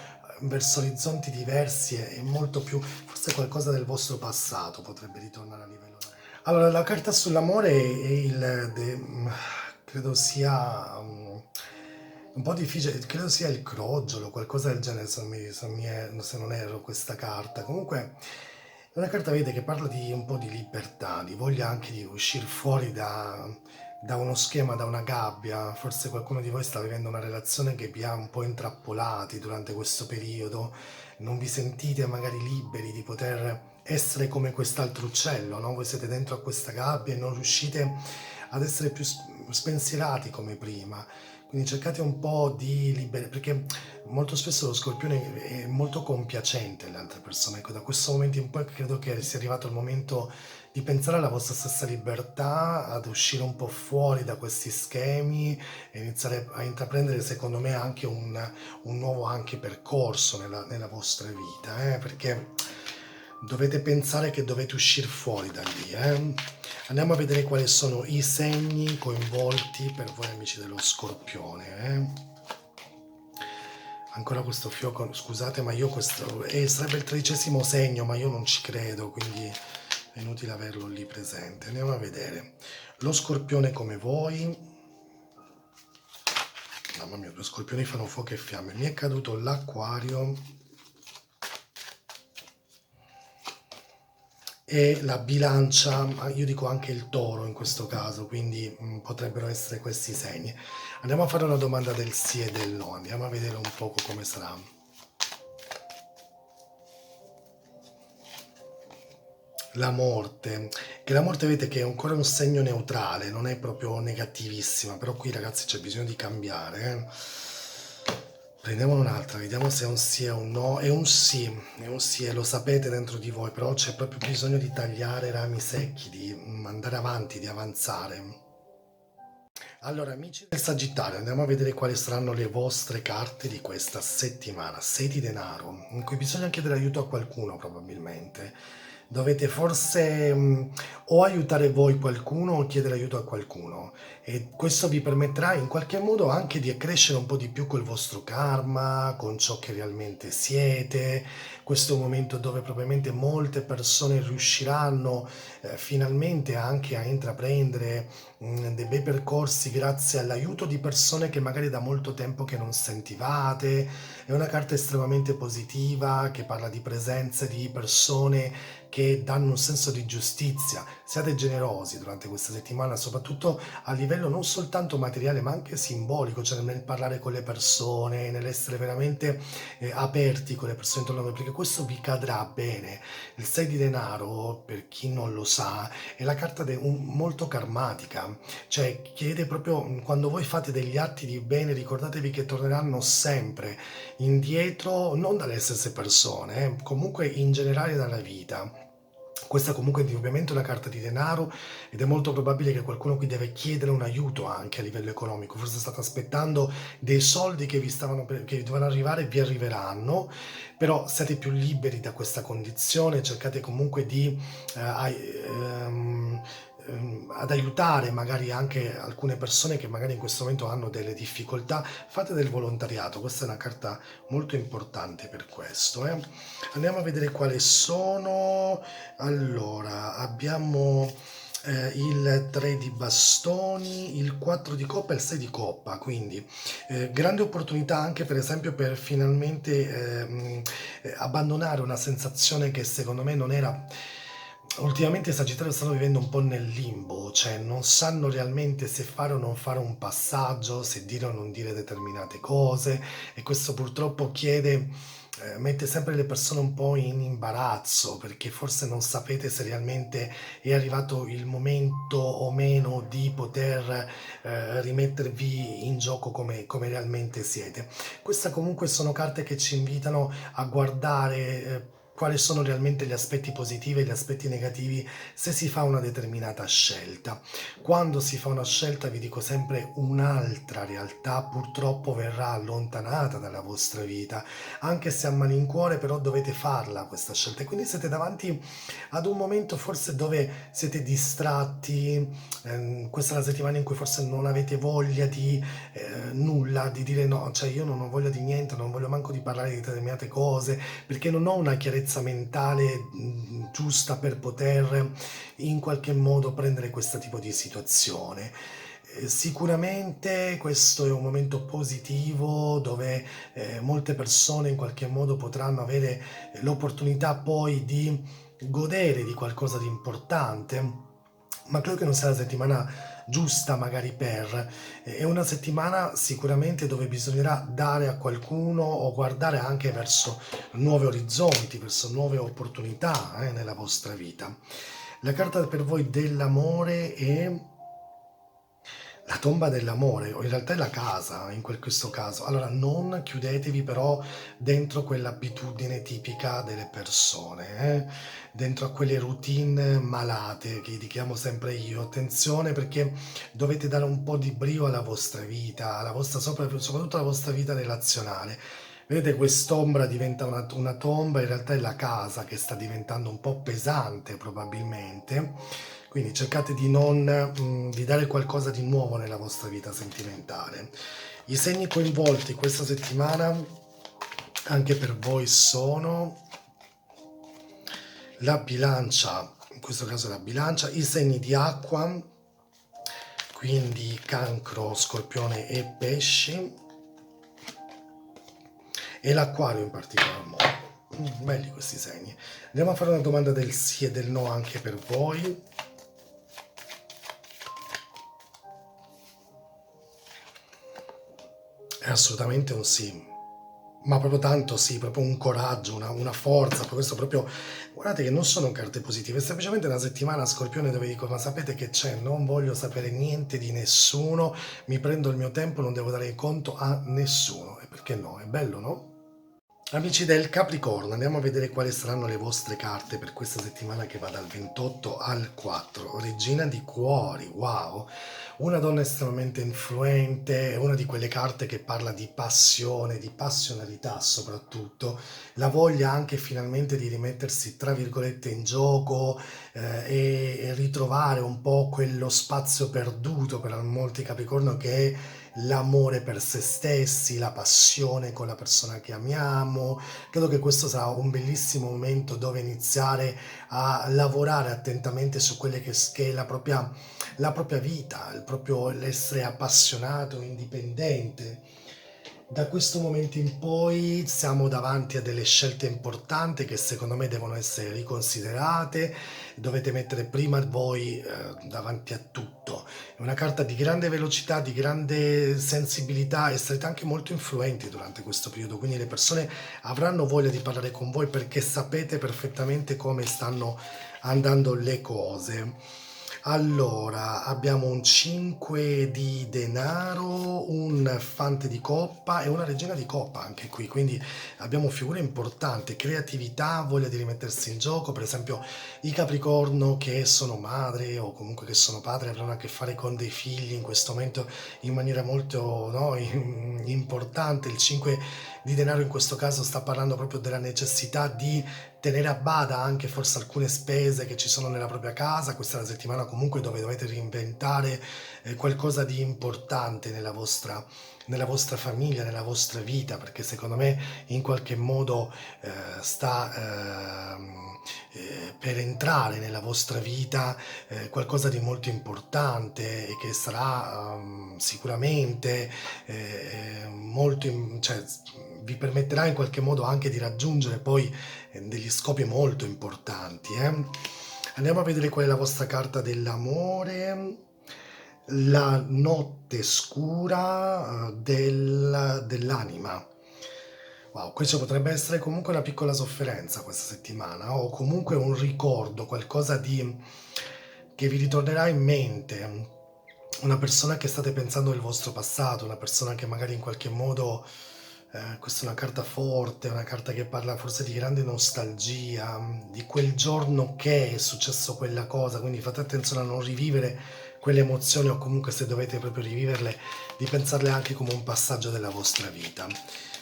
verso orizzonti diversi e molto più, forse qualcosa del vostro passato potrebbe ritornare a livello lavorativo. Allora, la carta sull'amore è credo sia un po' difficile, credo sia il crogiolo, qualcosa del genere, se non erro questa carta. Comunque è una carta, vedete, che parla di un po' di libertà, di voglia anche di uscire fuori da uno schema, da una gabbia. Forse qualcuno di voi sta vivendo una relazione che vi ha un po' intrappolati durante questo periodo, non vi sentite magari liberi di poter essere come quest'altro uccello, no? Voi siete dentro a questa gabbia e non riuscite ad essere più spensierati come prima. Quindi cercate un po' di liberare, perché molto spesso lo scorpione è molto compiacente alle altre persone. Ecco, da questo momento in poi credo che sia arrivato il momento di pensare alla vostra stessa libertà, ad uscire un po' fuori da questi schemi e iniziare a intraprendere, secondo me, anche un nuovo anche percorso nella vostra vita, perché dovete pensare che dovete uscire fuori da lì. Andiamo a vedere quali sono i segni coinvolti per voi amici dello Scorpione. Ancora questo fiocco, scusate, ma io questo sarebbe il 13° segno, ma io non ci credo, quindi è inutile averlo lì presente. Andiamo a vedere. Lo Scorpione come voi. Mamma mia, due scorpioni fanno fuoco e fiamme. Mi è caduto l'Acquario e la Bilancia, ma io dico anche il Toro in questo caso, quindi potrebbero essere questi segni. Andiamo a fare una domanda del sì e del no, andiamo a vedere un poco come sarà. La morte, che la morte vedete che è ancora un segno neutrale, non è proprio negativissima, però qui ragazzi c'è bisogno di cambiare. Prendiamone un'altra, vediamo se è un sì o un no. È un sì e lo sapete dentro di voi, però c'è proprio bisogno di tagliare rami secchi, di andare avanti, di avanzare. Allora, amici del Sagittario, andiamo a vedere quali saranno le vostre carte di questa settimana. 6 di denaro, in cui bisogna chiedere aiuto a qualcuno probabilmente. Dovete forse o aiutare voi qualcuno o chiedere aiuto a qualcuno e questo vi permetterà in qualche modo anche di crescere un po' di più col vostro karma, con ciò che realmente siete. Questo è un momento dove probabilmente molte persone riusciranno finalmente anche a intraprendere dei bei percorsi grazie all'aiuto di persone che magari da molto tempo che non sentivate. È una carta estremamente positiva che parla di presenze di persone che danno un senso di giustizia. Siate generosi durante questa settimana, soprattutto a livello non soltanto materiale ma anche simbolico, cioè nel parlare con le persone, nell'essere veramente aperti con le persone intorno a voi, perché questo vi cadrà bene. Il 6 di denaro, per chi non lo sa, è la carta molto karmatica, cioè chiede proprio quando voi fate degli atti di bene, ricordatevi che torneranno sempre indietro, non dalle stesse persone, comunque in generale dalla vita. Questa comunque è ovviamente una carta di denaro ed è molto probabile che qualcuno qui deve chiedere un aiuto anche a livello economico. Forse state aspettando dei soldi che che vi dovranno arrivare e vi arriveranno, però siate più liberi da questa condizione, cercate comunque di ad aiutare magari anche alcune persone che magari in questo momento hanno delle difficoltà, fate del volontariato, questa è una carta molto importante per questo. Andiamo a vedere quali sono. Allora, abbiamo il 3 di bastoni, il 4 di coppa e il 6 di coppa, quindi grande opportunità anche per esempio per finalmente abbandonare una sensazione che secondo me non era. Ultimamente i Sagittario stanno vivendo un po' nel limbo, cioè non sanno realmente se fare o non fare un passaggio, se dire o non dire determinate cose e questo purtroppo mette sempre le persone un po' in imbarazzo perché forse non sapete se realmente è arrivato il momento o meno di poter rimettervi in gioco come realmente siete. Queste comunque sono carte che ci invitano a guardare quali sono realmente gli aspetti positivi e gli aspetti negativi se si fa una determinata scelta. Quando si fa una scelta, vi dico sempre, un'altra realtà purtroppo verrà allontanata dalla vostra vita, anche se a malincuore però dovete farla questa scelta. E quindi siete davanti ad un momento forse dove siete distratti, questa è la settimana in cui forse non avete voglia di nulla, di dire no, cioè io non ho voglia di niente, non voglio manco di parlare di determinate cose, perché non ho una chiarezza mentale giusta per poter in qualche modo prendere questo tipo di situazione. Sicuramente questo è un momento positivo dove molte persone in qualche modo potranno avere l'opportunità poi di godere di qualcosa di importante, ma credo che non sia la settimana giusta magari è una settimana sicuramente dove bisognerà dare a qualcuno o guardare anche verso nuovi orizzonti, verso nuove opportunità nella vostra vita. La carta per voi dell'amore è la tomba dell'amore, o in realtà è la casa questo caso. Allora, non chiudetevi però dentro quell'abitudine tipica delle persone, dentro a quelle routine malate che dichiamo sempre io. Attenzione perché dovete dare un po' di brio alla vostra vita, soprattutto alla vostra vita relazionale. Vedete, quest'ombra diventa una tomba, in realtà è la casa che sta diventando un po' pesante probabilmente, quindi cercate di non di dare qualcosa di nuovo nella vostra vita sentimentale. I segni coinvolti questa settimana anche per voi sono la bilancia, in questo caso la bilancia, i segni di acqua, quindi cancro, scorpione e pesci, e l'acquario in particolar modo. Belli questi segni. Andiamo a fare una domanda del sì e del no anche per voi. È assolutamente un sì, ma proprio tanto sì, proprio un coraggio, una forza, questo proprio, guardate che non sono carte positive, è semplicemente una settimana Scorpione dove dico, ma sapete che c'è? Non voglio sapere niente di nessuno, mi prendo il mio tempo, non devo dare conto a nessuno. perché no? È bello, no? Amici del Capricorno, andiamo a vedere quali saranno le vostre carte per questa settimana che va dal 28 al 4. Regina di Cuori, wow! Una donna estremamente influente, è una di quelle carte che parla di passione, di passionalità soprattutto, la voglia anche finalmente di rimettersi, tra virgolette, in gioco e ritrovare un po' quello spazio perduto per molti Capricorno che è l'amore per se stessi, la passione con la persona che amiamo. Credo che questo sarà un bellissimo momento dove iniziare a lavorare attentamente su quelle che è la propria vita, il proprio l'essere appassionato, indipendente. Da questo momento in poi siamo davanti a delle scelte importanti che secondo me devono essere riconsiderate, dovete mettere prima voi davanti a tutto. È una carta di grande velocità, di grande sensibilità e sarete anche molto influenti durante questo periodo, quindi le persone avranno voglia di parlare con voi perché sapete perfettamente come stanno andando le cose. Allora, abbiamo un 5 di denaro, un fante di coppa e una regina di coppa anche qui, quindi abbiamo figure importanti, creatività, voglia di rimettersi in gioco, per esempio i Capricorno che sono madri o comunque che sono padri avranno a che fare con dei figli in questo momento in maniera molto no, importante. Il 5 di denaro in questo caso sta parlando proprio della necessità di tenere a bada anche forse alcune spese che ci sono nella propria casa. Questa è una settimana comunque dove dovete reinventare qualcosa di importante nella vostra famiglia, nella vostra vita, perché secondo me in qualche modo sta per entrare nella vostra vita qualcosa di molto importante e che sarà sicuramente cioè, vi permetterà in qualche modo anche di raggiungere poi degli scopi molto importanti. Andiamo a vedere qual è la vostra carta dell'amore. La notte scura dell'anima. Wow, questo potrebbe essere comunque una piccola sofferenza questa settimana, o comunque un ricordo, qualcosa di che vi ritornerà in mente. Una persona che state pensando del vostro passato, una persona che magari in qualche modo, questa è una carta forte, una carta che parla forse di grande nostalgia, di quel giorno che è successo quella cosa, quindi fate attenzione a non rivivere quelle emozioni o comunque se dovete proprio riviverle, di pensarle anche come un passaggio della vostra vita.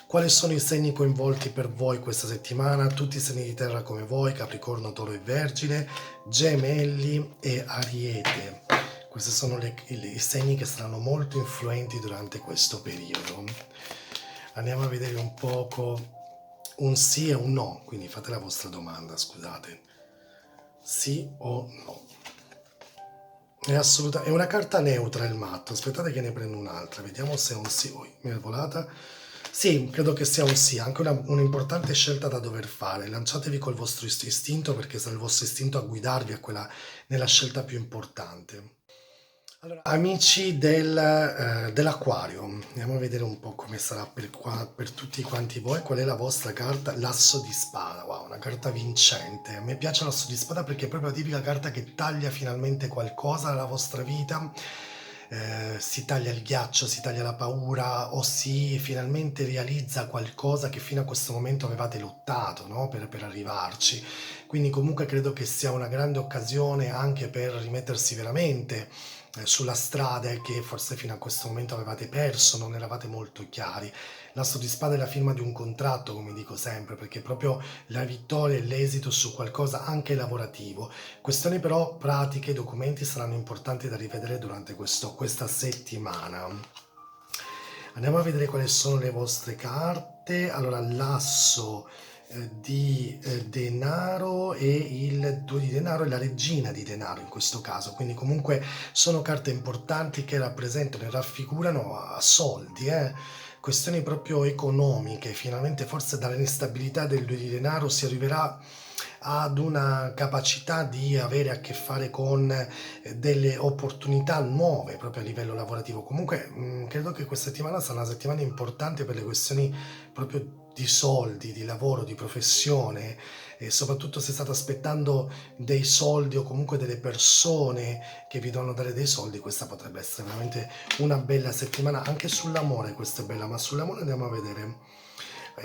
Quali sono i segni coinvolti per voi questa settimana? Tutti i segni di terra come voi, Capricorno, Toro e Vergine, Gemelli e Ariete. Questi sono i segni che saranno molto influenti durante questo periodo. Andiamo a vedere un poco un sì e un no, quindi fate la vostra domanda, scusate. Sì o no? È una carta neutra il matto, aspettate che ne prendo un'altra, vediamo se è un sì. Mi è volata. Sì, credo che sia un sì, anche un'importante scelta da dover fare. Lanciatevi col vostro istinto perché sarà il vostro istinto a guidarvi nella scelta più importante. Allora, amici dell'Aquario, andiamo a vedere un po' come sarà per tutti quanti voi. Qual è la vostra carta? L'Asso di Spada. Wow, una carta vincente. A me piace l'Asso di Spada perché è proprio la tipica carta che taglia finalmente qualcosa nella vostra vita. Si taglia il ghiaccio, si taglia la paura o si finalmente realizza qualcosa che fino a questo momento avevate lottato, no? Per arrivarci. Quindi comunque credo che sia una grande occasione anche per rimettersi veramente sulla strada e che forse fino a questo momento avevate perso, non eravate molto chiari. L'asso di spada è la firma di un contratto, come dico sempre, perché è proprio la vittoria e l'esito su qualcosa anche lavorativo. Questioni però pratiche, i documenti saranno importanti da rivedere durante questa settimana. Andiamo a vedere quali sono le vostre carte. Allora, l'asso di denaro e il 2 di denaro e la regina di denaro in questo caso, quindi comunque sono carte importanti che rappresentano e raffigurano a soldi, questioni proprio economiche. Finalmente forse dall'instabilità del 2 di denaro si arriverà ad una capacità di avere a che fare con delle opportunità nuove proprio a livello lavorativo. Comunque credo che questa settimana sarà una settimana importante per le questioni proprio di soldi, di lavoro, di professione e soprattutto se state aspettando dei soldi o comunque delle persone che vi devono dare dei soldi, questa potrebbe essere veramente una bella settimana. Anche sull'amore questa è bella, ma sull'amore andiamo a vedere.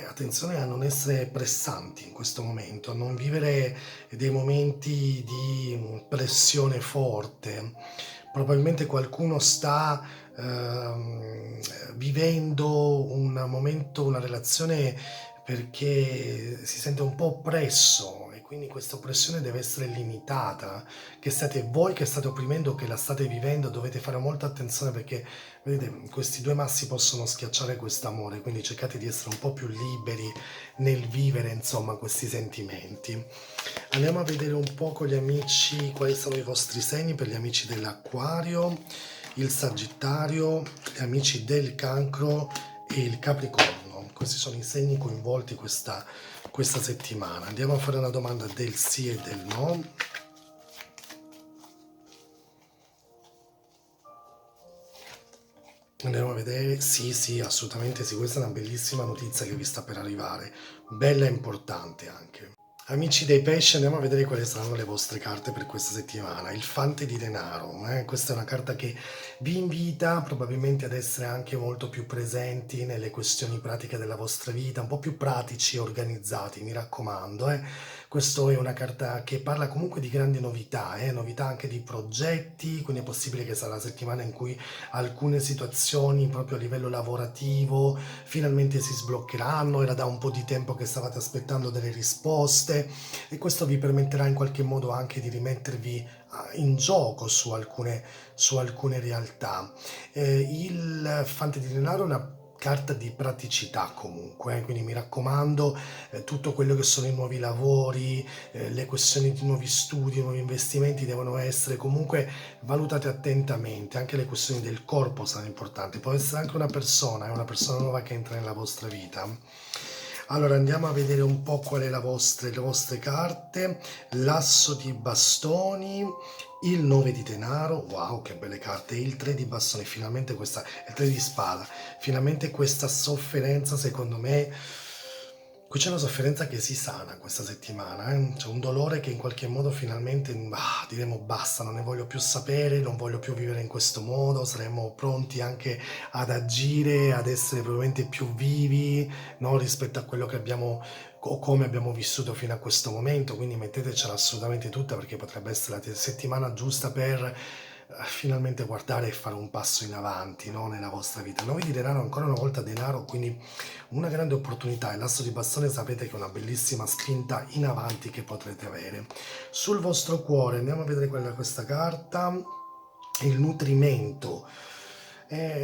Attenzione a non essere pressanti in questo momento, a non vivere dei momenti di pressione forte. Probabilmente qualcuno sta vivendo un momento, una relazione perché si sente un po' oppresso e quindi questa oppressione deve essere limitata. Che siate voi che state opprimendo o che la state vivendo, dovete fare molta attenzione perché, vedete, questi due massi possono schiacciare quest'amore, quindi cercate di essere un po' più liberi nel vivere, insomma, questi sentimenti. Andiamo a vedere un po' con gli amici quali sono i vostri segni per gli amici dell'Acquario, il Sagittario, gli amici del Cancro e il Capricorno. Questi sono i segni coinvolti questa settimana. Andiamo a fare una domanda del sì e del no. Andiamo a vedere, sì, sì, assolutamente sì, questa è una bellissima notizia che vi sta per arrivare, bella e importante anche. Amici dei pesci, andiamo a vedere quali saranno le vostre carte per questa settimana. Il Fante di denaro, questa è una carta che vi invita probabilmente ad essere anche molto più presenti nelle questioni pratiche della vostra vita, un po' più pratici e organizzati, mi raccomando. Questa è una carta che parla comunque di grandi novità, novità anche di progetti, quindi è possibile che sarà la settimana in cui alcune situazioni proprio a livello lavorativo finalmente si sbloccheranno, era da un po' di tempo che stavate aspettando delle risposte e questo vi permetterà in qualche modo anche di rimettervi in gioco su alcune realtà. Il Fante di denaro è una carta di praticità comunque, quindi mi raccomando, tutto quello che sono i nuovi lavori, le questioni di nuovi studi, nuovi investimenti devono essere comunque valutate attentamente, anche le questioni del corpo saranno importanti, può essere anche una persona nuova che entra nella vostra vita. Allora andiamo a vedere un po' qual è le vostre carte, l'asso di bastoni, il 9 di denaro, wow che belle carte, il 3 di bastoni, finalmente questa, il 3 di spada, finalmente questa sofferenza secondo me, qui c'è una sofferenza che si sana questa settimana, c'è un dolore che in qualche modo finalmente diremo basta, non ne voglio più sapere, non voglio più vivere in questo modo, saremo pronti anche ad agire, ad essere probabilmente più vivi, no, rispetto a quello che abbiamo o come abbiamo vissuto fino a questo momento, quindi mettetecela assolutamente tutta perché potrebbe essere la settimana giusta per finalmente guardare e fare un passo in avanti, no, nella vostra vita. Non vi diranno ancora una volta denaro, quindi una grande opportunità. Il lasso di bastone sapete che è una bellissima spinta in avanti che potrete avere. Sul vostro cuore andiamo a vedere quella questa carta, il nutrimento.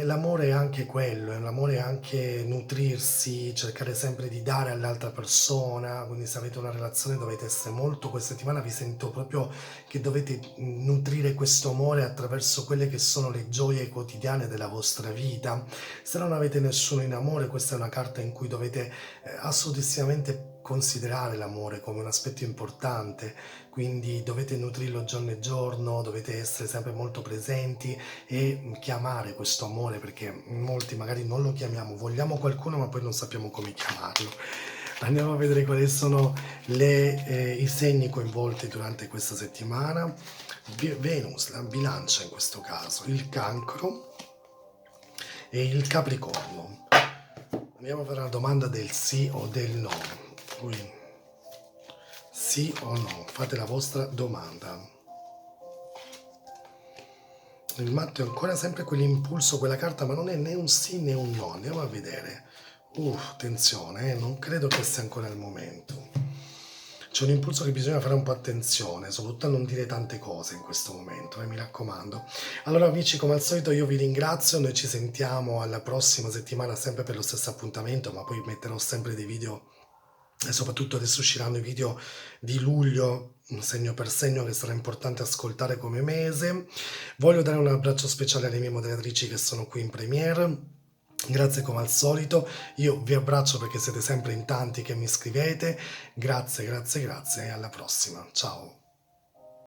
L'amore è anche quello, l'amore è anche nutrirsi, cercare sempre di dare all'altra persona, quindi se avete una relazione dovete essere molto, questa settimana vi sento proprio che dovete nutrire questo amore attraverso quelle che sono le gioie quotidiane della vostra vita. Se non avete nessuno in amore, questa è una carta in cui dovete assolutissimamente considerare l'amore come un aspetto importante, quindi dovete nutrirlo giorno e giorno, dovete essere sempre molto presenti e chiamare questo amore perché molti magari non lo chiamiamo, vogliamo qualcuno ma poi non sappiamo come chiamarlo. Andiamo a vedere quali sono i segni coinvolti durante questa settimana. Venus, la bilancia in questo caso, il cancro e il capricorno. Andiamo a fare una domanda del sì o del no. Qui. Sì o no? Fate la vostra domanda. Il matto è ancora sempre quell'impulso, quella carta, ma non è né un sì né un no. Andiamo a vedere. Attenzione, non credo che sia ancora il momento. C'è un impulso che bisogna fare un po' attenzione, soprattutto a non dire tante cose in questo momento, mi raccomando. Allora amici, come al solito io vi ringrazio, noi ci sentiamo alla prossima settimana sempre per lo stesso appuntamento, ma poi metterò sempre dei video e soprattutto adesso usciranno i video di luglio, segno per segno, che sarà importante ascoltare come mese. Voglio dare un abbraccio speciale alle mie moderatrici che sono qui in premiere. Grazie come al solito, io vi abbraccio perché siete sempre in tanti che mi scrivete, grazie, grazie, grazie e alla prossima, ciao!